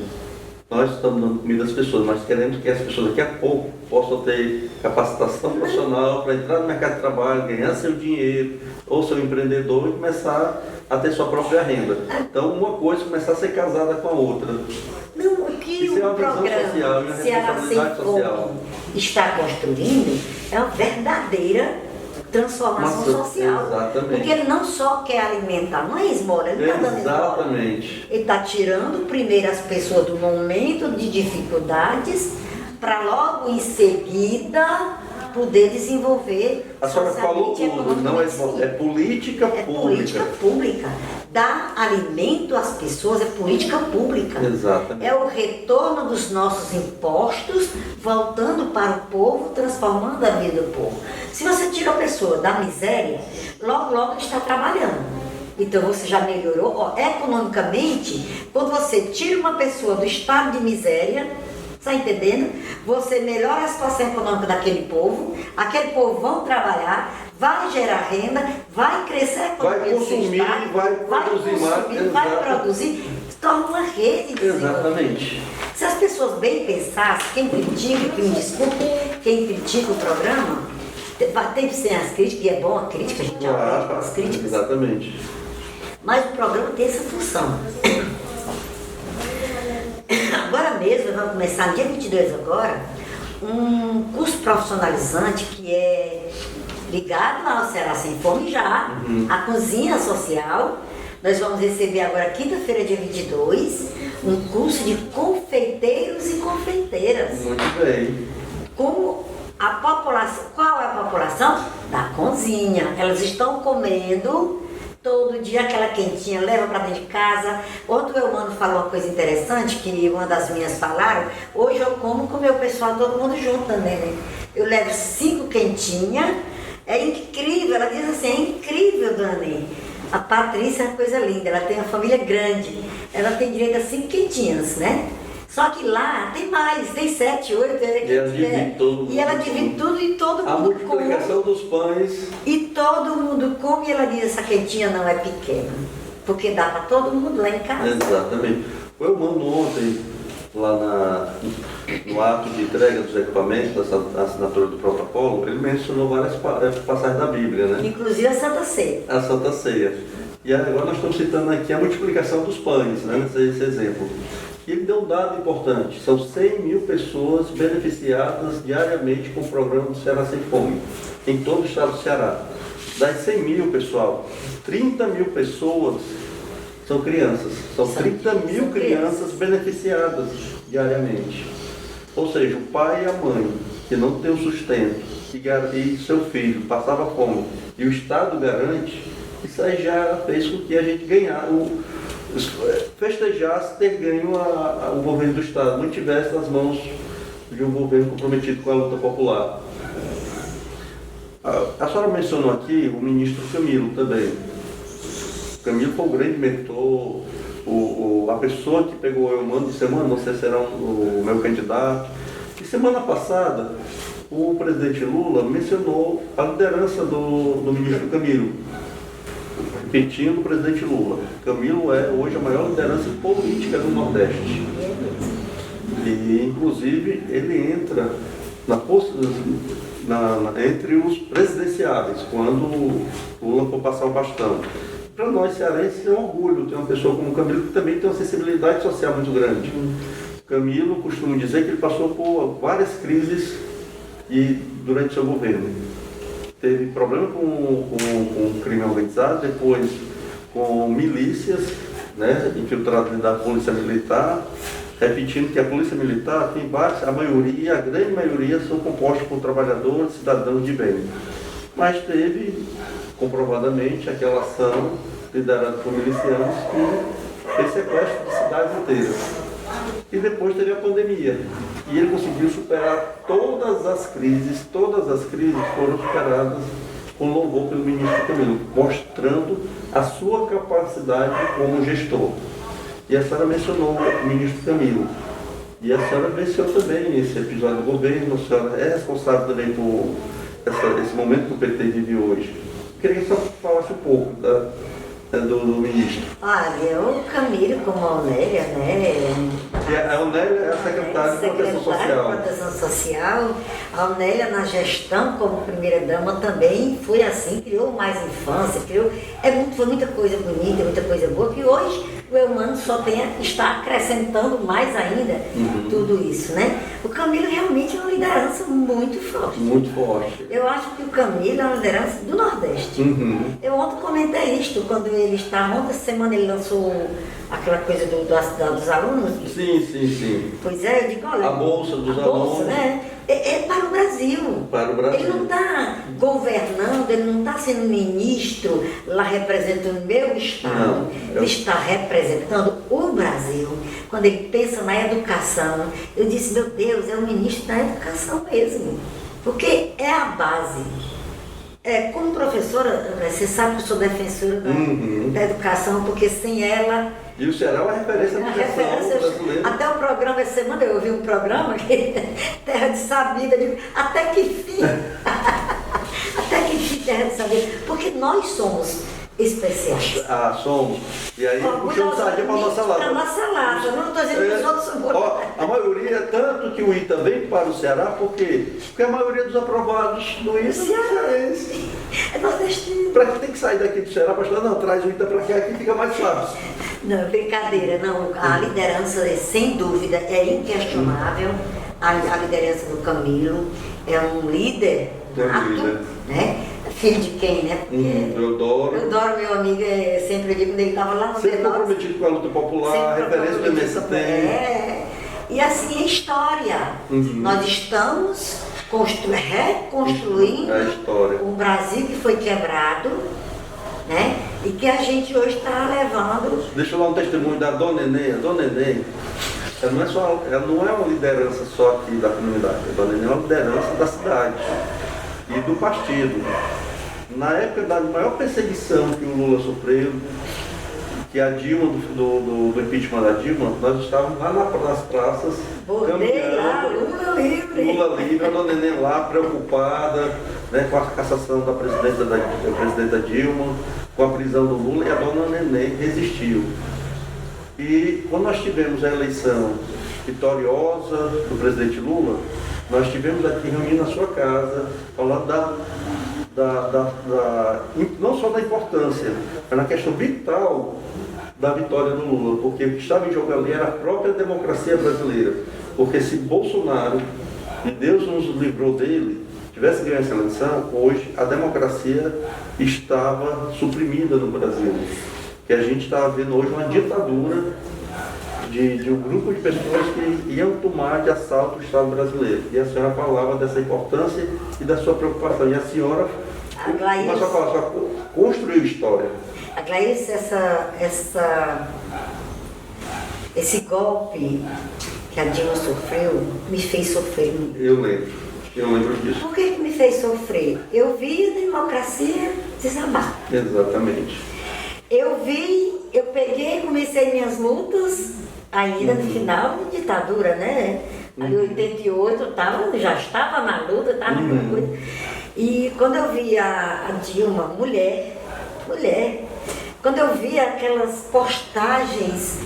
nós estamos dando comida às pessoas, mas queremos que as pessoas daqui a pouco possam ter capacitação profissional para entrar no mercado de trabalho, ganhar seu dinheiro, ou seu empreendedor e começar a ter sua própria renda. Então, uma coisa começar a ser casada com a outra. Não, o que isso o programa Ceará Sem Fome está construindo é uma verdadeira transformação social. Exatamente. Porque ele não só quer alimentar, não é esmola, ele não está dando esmola. Exatamente. Ele está tirando primeiro as pessoas do momento de dificuldades para logo em seguida poder desenvolver. A senhora falou tudo, não é esmola, é política pública. É política pública. Dar alimento às pessoas é política pública. Exatamente. É o retorno dos nossos impostos voltando para o povo, transformando a vida do povo. Se você tira a pessoa da miséria, logo ela está trabalhando. Então você já melhorou economicamente. Quando você tira uma pessoa do estado de miséria, está entendendo? Você melhora a situação econômica daquele povo, aquele povo vão trabalhar, vai gerar renda, vai crescer a economia, vai consumir, vai produzir mais, vai produzir, torna uma rede de Exatamente. Se as pessoas bem pensassem, quem critica, que me desculpe, quem critica o programa, tem que ser as críticas, e é bom a crítica, a gente aprende com as críticas. Exatamente. Mas o programa tem essa função. Agora mesmo, vamos começar no dia 22 agora, um curso profissionalizante que é ligado ao Ceará Sem Fome já, a Cozinha Social. Nós vamos receber agora, quinta-feira, dia 22, um curso de confeiteiros e confeiteiras. Muito bem. Como a população, qual é a população? Da cozinha. Elas estão comendo todo dia aquela quentinha, leva para dentro de casa. Outro meu mano falou uma coisa interessante, que uma das minhas falaram, hoje eu como com o meu pessoal, todo mundo junto também, né? Eu levo 5 quentinhas, é incrível, ela diz assim, é incrível, Dani. A Patrícia é uma coisa linda, ela tem uma família grande, ela tem direito a 5 quentinhas, né? Só que lá tem mais, tem 7, 8, e ela divide tudo e todo mundo come. A multiplicação dos pães. E todo mundo come e ela diz, essa quentinha não é pequena, porque dá para todo mundo lá em casa. Exatamente. Eu mando ontem, lá no ato de entrega dos equipamentos, da assinatura do protocolo, ele mencionou várias passagens da Bíblia, né? Inclusive a Santa Ceia. A Santa Ceia. E agora nós estamos citando aqui a multiplicação dos pães, né? Esse exemplo. E ele deu um dado importante, são 100 mil pessoas beneficiadas diariamente com o programa do Ceará Sem Fome, em todo o estado do Ceará. Das 100 mil, pessoal, 30 mil pessoas são crianças, são 30 mil crianças beneficiadas diariamente. Ou seja, o pai e a mãe, que não tem o sustento, e seu filho passava fome, e o Estado garante, isso aí já fez com que a gente festejasse ter ganho o governo do Estado, não tivesse nas mãos de um governo comprometido com a luta popular. A senhora mencionou aqui o ministro Camilo também. O Camilo foi o grande mentor, a pessoa que pegou eu mando de semana, você será o meu candidato. E semana passada, o presidente Lula mencionou a liderança do ministro Camilo. Repetindo o presidente Lula, Camilo é hoje a maior liderança política do Nordeste. E, inclusive, ele entra entre os presidenciáveis, quando Lula for passar o bastão. Para nós cearenses é um orgulho ter uma pessoa como o Camilo, que também tem uma sensibilidade social muito grande. Camilo, costumo dizer que ele passou por várias crises durante seu governo. Teve problema com crime organizado, depois com milícias, né, infiltradas da Polícia Militar, repetindo que a Polícia Militar tem vários, a grande maioria são compostos por trabalhadores, cidadãos de bem. Mas teve, comprovadamente, aquela ação liderada por milicianos que fez sequestro de cidades inteiras. E depois teve a pandemia. E ele conseguiu superar todas as crises foram superadas com louvor pelo ministro Camilo, mostrando a sua capacidade como gestor. E a senhora mencionou o ministro Camilo. E a senhora venceu também esse episódio do governo, a senhora é responsável também por esse momento que o PT vive hoje. Eu queria que a senhora falasse um pouco do ministro. Olha, o Camilo, como a Aunélia, né? A Aunélia é a secretária de Proteção Social. Proteção Social. A Aunélia, na gestão como primeira-dama, também foi assim, criou mais infância, foi muita coisa bonita, muita coisa boa, que hoje o Eumano está acrescentando mais ainda tudo isso, né? O Camilo realmente é uma liderança muito forte. Muito forte. Eu acho que o Camilo é uma liderança do Nordeste. Eu ontem comentei isto, quando ele está, ontem semana ele lançou aquela coisa dos alunos. Sim. Pois é, eu digo, olha, a bolsa dos alunos. Né? É para o Brasil. Para o Brasil. Ele não está governando, ele não está sendo ministro lá representando o meu estado. Ele está representando o Brasil. Quando ele pensa na educação, eu disse, meu Deus, é o ministro da educação mesmo. Porque é a base. Como professora, você sabe que eu sou defensora da educação, porque sem ela... E o Ceará é uma referência da educação brasileira. Até o programa, essa semana eu ouvi um programa, Terra de Sabida, até que fim, Terra de Sabida, porque nós somos especiais. Somos. E aí puxamos sardinha para a nossa lata. Para a nossa lata, eu não estou dizendo que os outros são bons. A maioria, tanto que o ITA vem para o Ceará, porque a maioria dos aprovados do ITA é nordestino. Para que tem que sair daqui do Ceará para estudar? Não, traz o ITA para cá que fica mais fácil. Não, brincadeira, não. A liderança, sem dúvida, é inquestionável. A liderança do Camilo é um líder nato, né? Filho de quem, né? Eudoro, meu amigo, sempre digo, quando ele estava lá no sempre comprometido com a luta popular, referência do MST. E assim, é história. Nós estamos reconstruindo um Brasil que foi quebrado, né? E que a gente hoje está levando. Deixa eu dar um testemunho da Dona Nenê. A Dona Nenê, ela não é uma liderança só aqui da comunidade. A Dona Nenê é uma liderança da cidade e do partido. Na época da maior perseguição que o Lula sofreu, que a Dilma, do impeachment da Dilma, nós estávamos lá nas praças, Lula livre, a Dona Nenê lá preocupada, né, com a cassação da presidenta Dilma, com a prisão do Lula, e a Dona Nenê resistiu. E quando nós tivemos a eleição vitoriosa do presidente Lula, nós estivemos aqui reunidos na sua casa, falando não só da importância, mas na questão vital da vitória do Lula, porque o que estava em jogo ali era a própria democracia brasileira. Porque se Bolsonaro, e Deus nos livrou dele, tivesse ganho essa eleição, hoje a democracia estava suprimida no Brasil. Que a gente estava vendo hoje uma ditadura de um grupo de pessoas que iam tomar de assalto o Estado brasileiro. E a senhora falava dessa importância e da sua preocupação. E a senhora construiu história. A Glaíce, esse golpe que a Dilma sofreu, me fez sofrer muito. Eu lembro disso. Por que me fez sofrer? Eu vi a democracia desabar. Exatamente. Eu peguei, comecei minhas lutas, ainda no final da ditadura, né? Ali em 88 eu já estava na luta, estava na coisa. E quando eu vi a Dilma, mulher, quando eu vi aquelas postagens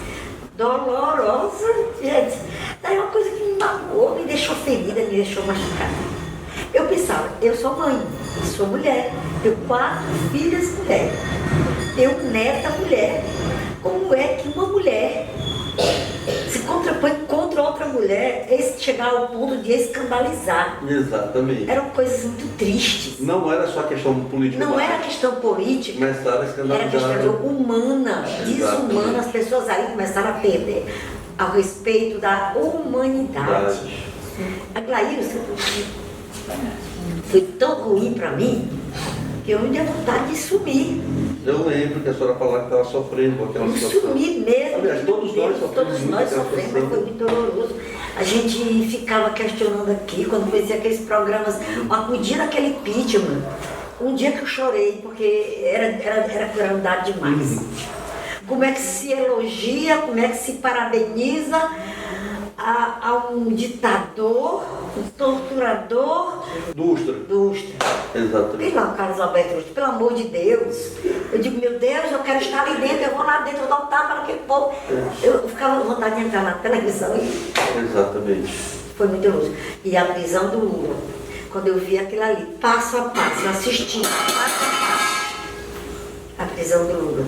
dolorosas, gente, daí uma coisa que me magoou, me deixou ferida, me deixou machucada. Eu pensava, eu sou mãe, sou mulher, tenho 4 filhas mulheres, tenho neta mulher. Como é que uma mulher se contrapõe contra outra mulher e chegar ao ponto de escandalizar? Exatamente. Eram coisas muito tristes. Não era só questão política. Não era questão política. Começaram a escandalizar. Era questão humana, desumana. As pessoas aí começaram a perder ao respeito da humanidade. A Glailson foi tão ruim para mim que eu me dei vontade de sumir. Eu lembro que a senhora falou que estava sofrendo com aquela situação. Sumir mesmo. Aliás, todos nós sofremos, mas foi muito doloroso. A gente ficava questionando aqui, quando conhecia aqueles programas, o dia daquele impeachment, um dia que eu chorei, porque era crueldade demais. Como é que se elogia, como é que se parabeniza a um ditador, um torturador. Dustra. Exatamente. Pelo Carlos Alberto Dustra, pelo amor de Deus. Eu digo, meu Deus, eu quero estar ali dentro, eu vou lá dentro, eu dou um tapa naquele povo. Eu ficava com vontade de entrar na televisão e... Exatamente. Foi muito doloroso. E a prisão do Lula, quando eu vi aquilo ali, passo a passo, eu assisti passo a passo a prisão do Lula.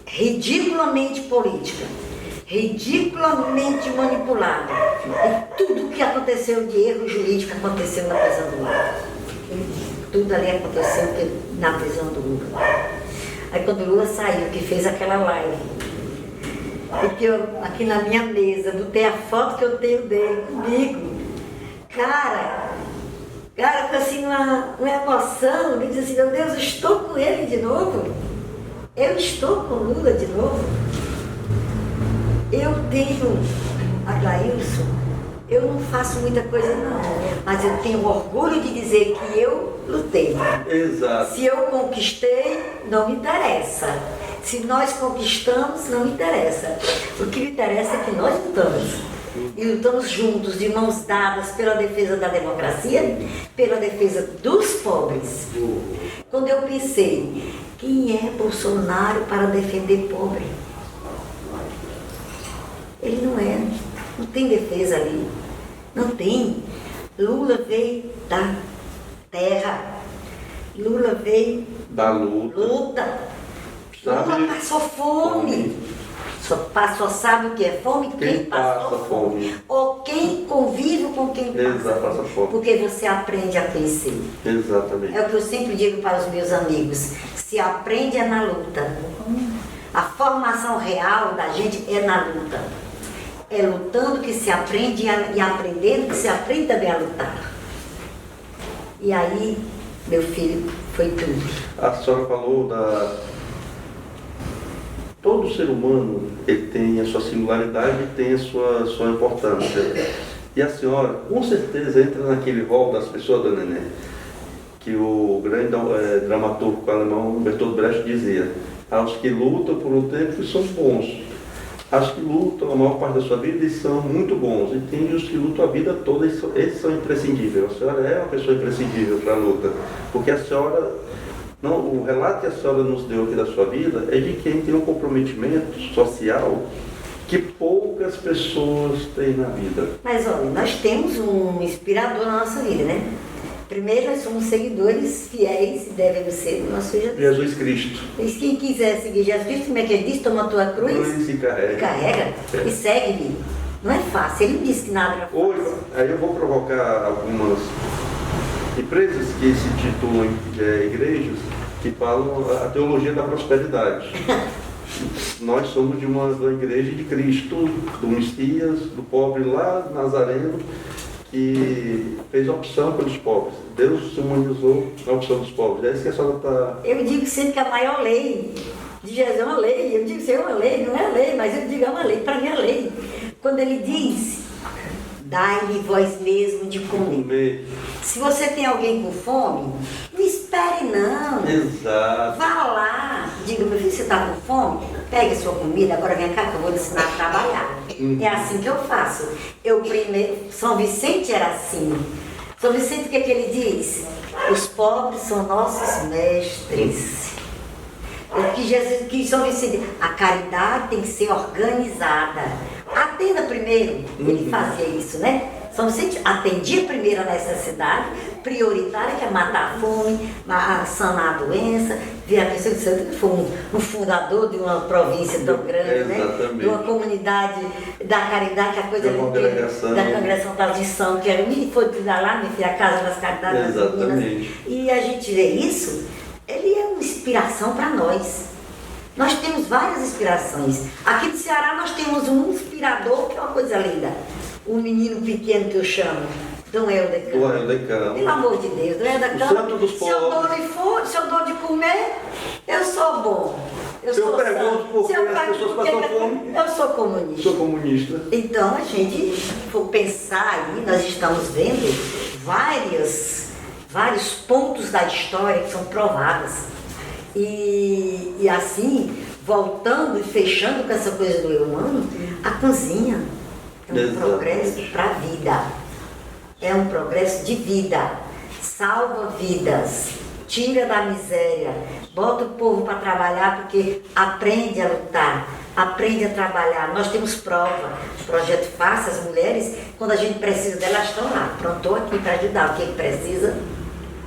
Ridiculamente política, ridiculamente manipulada. E tudo o que aconteceu de erro jurídico aconteceu na prisão do Lula. Tudo ali aconteceu na prisão do Lula. Aí quando o Lula saiu, que fez aquela live, e que eu, aqui na minha mesa, botei a foto que eu tenho dele comigo, cara, foi assim uma emoção, eu disse assim, meu Deus, eu estou com ele de novo. Eu estou com o Lula de novo. Eu tenho, a Glailson, eu não faço muita coisa não, mas eu tenho orgulho de dizer que eu lutei. Exato. Se eu conquistei, não me interessa. Se nós conquistamos, não me interessa. O que me interessa é que nós lutamos. E lutamos juntos, de mãos dadas, pela defesa da democracia, pela defesa dos pobres. Quando eu pensei, quem é Bolsonaro para defender pobre? Ele não é, não tem defesa ali, não tem. Lula veio da terra, Lula veio da luta. Lula passou fome. Só sabe o que é fome quem passou fome. Ou quem convive com quem passa fome. Porque você aprende a conhecer. Exatamente. É o que eu sempre digo para os meus amigos. Se aprende é na luta. A formação real da gente é na luta. É lutando que se aprende e aprendendo que se aprende também a lutar. E aí, meu filho, foi tudo. A senhora falou todo ser humano, ele tem a sua singularidade e tem a sua importância. E a senhora, com certeza, entra naquele rol das pessoas, dona Nené, que o grande dramaturgo alemão Bertolt Brecht dizia: aos que lutam por um tempo são bons, aos que lutam a maior parte da sua vida e são muito bons, e tem os que lutam a vida toda, esses são imprescindíveis. A senhora é uma pessoa imprescindível para a luta, porque a senhora... Não, o relato que a senhora nos deu aqui da sua vida é de quem tem um comprometimento social que poucas pessoas têm na vida. Mas olha, nós temos um inspirador na nossa vida, né? Primeiro, nós somos seguidores fiéis e devemos ser do nosso Jesus Cristo. E quem quiser seguir Jesus Cristo, como é que ele diz? Toma a tua cruz e carrega. E segue-lhe. Não é fácil, ele não disse que nada era fácil. Hoje, aí eu vou provocar algumas empresas que se titulam igrejas, que falam a teologia da prosperidade. Nós somos de uma igreja de Cristo, do Messias, do pobre lá, Nazareno, que fez a opção pelos pobres. Deus se humanizou na opção dos pobres. É isso que a senhora está... Eu digo sempre que a maior lei de Jesus é uma lei. Eu digo que é uma lei, não é lei, mas eu digo é uma lei, para mim é lei. Quando ele diz... Dai-lhe vós mesmo de comer. Se você tem alguém com fome, não espere não. Exato. Vá lá, diga, meu filho, você está com fome? Pegue a sua comida, agora vem cá que eu vou lhe ensinar a trabalhar. É assim que eu faço. Eu primeiro, São Vicente era assim. São Vicente, o que ele diz? Os pobres são nossos mestres. Que São Vicente, a caridade tem que ser organizada. Atenda primeiro, ele fazia isso, né? Atendia a primeira necessidade prioritária, que é matar a fome, sanar a doença, ver a pessoa de Santo, que foi um fundador de uma província tão grande, né? De uma comunidade da caridade, que a coisa da congregação da audição, que era foi lá, minha filha, a Casa das Caridades das Meninas. E a gente vê isso, ele é uma inspiração para nós. Nós temos várias inspirações. Aqui no Ceará nós temos um inspirador, que é uma coisa linda. Um menino pequeno que eu chamo, Dom Helder Campos. Pelo amor de Deus, Dom Helder Campos, se eu dou de comer, eu sou bom. Se eu pergunto por que as pessoas passam fome, eu sou comunista. Sou comunista. Então a gente for pensar aí, nós estamos vendo vários pontos da história que são provados. E assim, voltando e fechando com essa coisa do eu humano, a cozinha é um progresso para a vida. É um progresso de vida. Salva vidas, tira da miséria, bota o povo para trabalhar, porque aprende a lutar, aprende a trabalhar. Nós temos prova. O projeto Faça, as mulheres, quando a gente precisa delas, estão lá. Pronto, estou aqui para ajudar. O que precisa?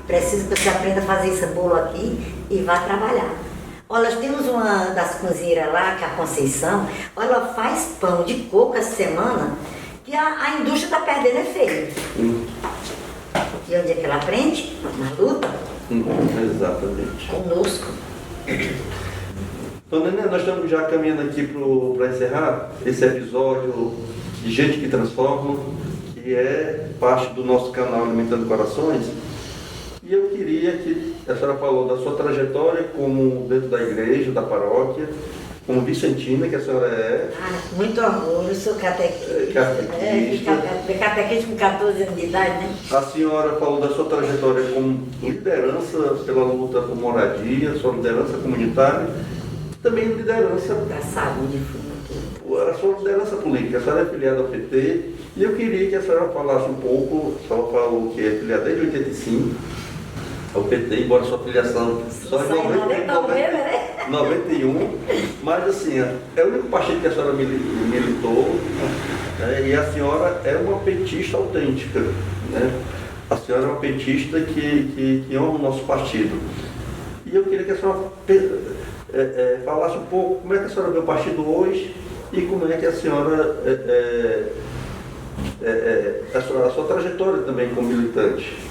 Precisa que você aprenda a fazer esse bolo aqui e vá trabalhar. Olha, nós temos uma das cozinheiras lá, que é a Conceição, olha, ela faz pão de coco essa semana, que a indústria está perdendo efeito. E onde é que ela aprende? Na luta. Exatamente. Conosco. Dona Nenê, nós estamos já caminhando aqui para encerrar esse episódio de Gente que Transforma, que é parte do nosso canal Alimentando Corações. E eu queria que a senhora falou da sua trajetória como dentro da igreja, da paróquia, como vicentina, que a senhora é. Muito orgulho, eu sou catequista. Catequista com 14 anos de idade, né? A senhora falou da sua trajetória como liderança pela luta por moradia, sua liderança comunitária, também liderança da saúde, a sua liderança política. A senhora é filiada ao PT, e eu queria que a senhora falasse um pouco. A senhora falou que é filiada desde 85 ao PT, embora sua filiação só em 91, mas assim, é o único partido que a senhora militou, né, e a senhora é uma petista autêntica, né? A senhora é uma petista que ama o nosso partido. E eu queria que a senhora falasse um pouco como é que a senhora vê o partido hoje e como é que a senhora, a sua trajetória também como militante.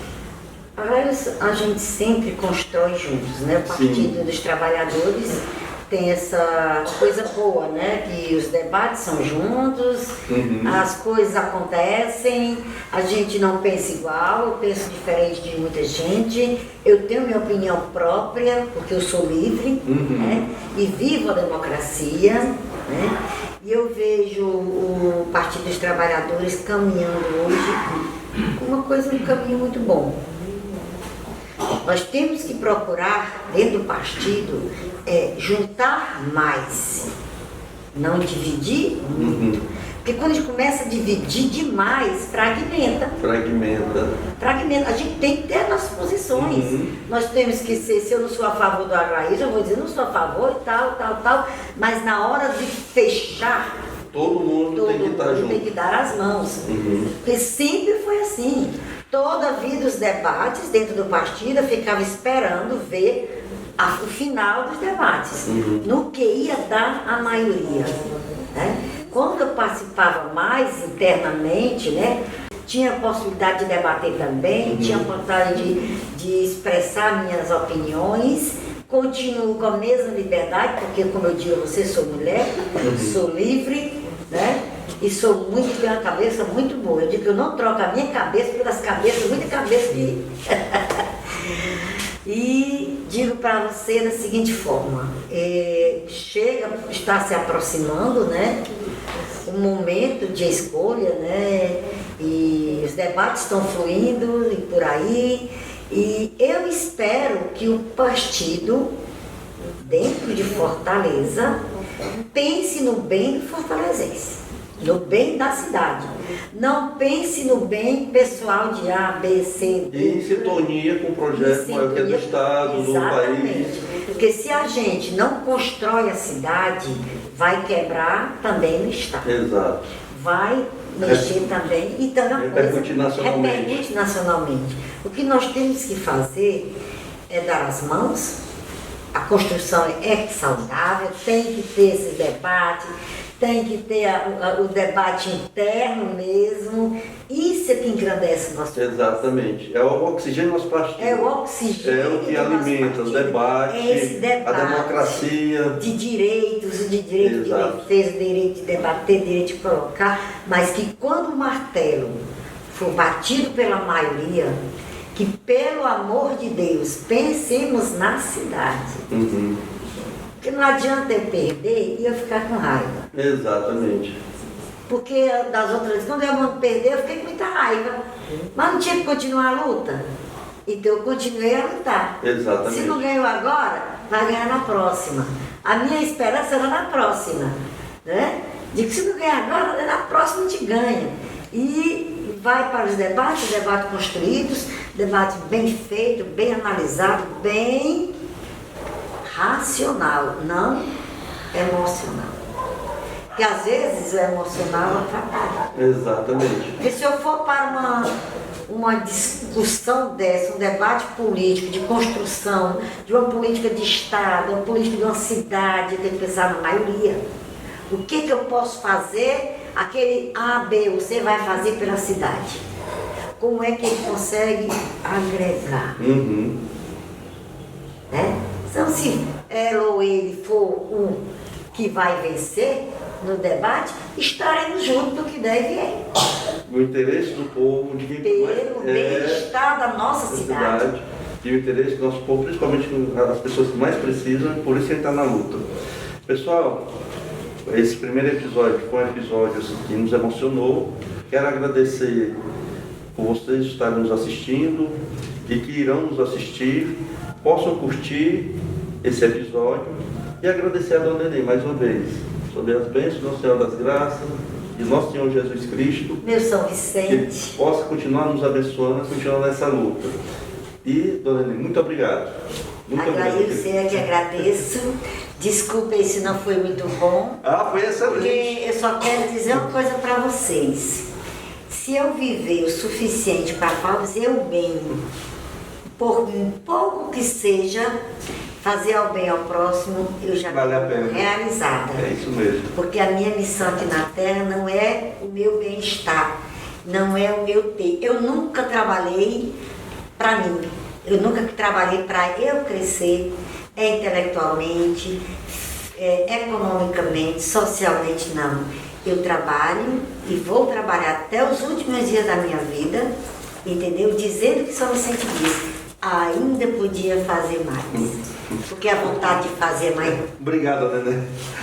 A gente sempre constrói juntos, né? O Partido dos Trabalhadores tem essa coisa boa, né? Que os debates são juntos, as coisas acontecem, a gente não pensa igual, eu penso diferente de muita gente, eu tenho minha opinião própria, porque eu sou livre, né? E vivo a democracia, né? E eu vejo o Partido dos Trabalhadores caminhando hoje um caminho muito bom. Nós temos que procurar, dentro do partido, juntar mais, não dividir muito. Porque quando a gente começa a dividir demais, fragmenta. A gente tem que ter nossas posições. Nós temos que ser, se eu não sou a favor do agraísmo, eu vou dizer, não sou a favor e tal, mas na hora de fechar, todo mundo tem que estar junto. Tem que dar as mãos. Porque sempre foi assim. Toda a vida os debates dentro do partido eu ficava esperando ver o final dos debates, no que ia dar a maioria, né? Quando eu participava mais internamente, né, tinha a possibilidade de debater também, tinha a possibilidade de expressar minhas opiniões. Continuo com a mesma liberdade, porque, como eu digo a você, sou mulher, sou livre, né? E tenho uma cabeça muito boa. Eu digo que eu não troco a minha cabeça pelas cabeças, muita cabeça de... E digo para você da seguinte forma, está se aproximando, né? Um momento de escolha, né? E os debates estão fluindo e por aí. E eu espero que o partido, dentro de Fortaleza, pense no bem do fortalezense, no bem da cidade. Não pense no bem pessoal de A, B, C, D. E em sintonia com o projeto maior que é do Estado, do país. Porque se a gente não constrói a cidade, vai quebrar também no Estado. Exato. vai mexer também. Então, é uma coisa Repercute nacionalmente. repercute nacionalmente. O que nós temos que fazer é dar as mãos. A construção é saudável, tem que ter esse debate, tem que ter o debate interno mesmo. Isso é que engrandece o nosso Exatamente. É o oxigênio nosso partido. É o oxigênio. É o que do nosso alimenta o partido. debate, É esse debate a democracia. de direitos, de direito Exato. de defesa, direito de debater, direito de colocar, mas que quando o martelo for batido pela maioria, que pelo amor de Deus pensemos na cidade. Uhum. Porque não adianta eu perder e eu ficar com raiva. Exatamente. Porque das outras vezes, quando eu mando perder, eu fiquei com muita raiva. Mas não tinha que continuar a luta. Então eu continuei a lutar. Exatamente. Se não ganhou agora, vai ganhar na próxima. A minha esperança era na próxima. Né? De que se não ganhar agora, na próxima a gente ganha. E vai para os debates construídos, debate bem feito, bem analisado, bem racional, não emocional. Porque às vezes o emocional atrapalha. Exatamente. Porque se eu for para uma discussão dessa, um debate político, de construção, de uma política de Estado, uma política de uma cidade, eu tenho que pensar na maioria. O que eu posso fazer, aquele A, B, você vai fazer pela cidade? Como é que ele consegue agregar? Uhum. Né? Então, se ela ou ele for o que vai vencer no debate, estaremos juntos no que deve é. O interesse do povo, de quem Pelo bem-estar da nossa cidade. E o interesse do nosso povo, principalmente as pessoas que mais precisam, por isso que ele está na luta. Pessoal, esse primeiro episódio foi um episódio que nos emocionou. Quero agradecer por vocês estarem nos assistindo e que irão nos assistir, possam curtir esse episódio e agradecer a Dona Neném mais uma vez, sobre as bênçãos do Senhor das Graças e nosso Senhor Jesus Cristo, Meu São que Vicente. possa continuar nos abençoando, continuar nessa luta. E, Dona Neném, muito obrigado. Muito Agradeço, eu que agradeço. Desculpem se não foi muito bom. Foi excelente. Porque eu só quero dizer uma coisa para vocês. Se eu viver o suficiente para fazer o bem, por um pouco que seja, fazer o bem ao próximo, eu já Vale a estou pena. realizada. É isso mesmo. Porque a minha missão aqui na Terra não é o meu bem-estar, não é o meu ter. Eu nunca trabalhei para mim, eu nunca trabalhei para eu crescer intelectualmente, economicamente, socialmente, não. Eu trabalho e vou trabalhar até os últimos dias da minha vida, entendeu? Dizendo que São Vicente disse, ainda podia fazer mais. Porque a vontade de fazer mais Obrigado, Neném.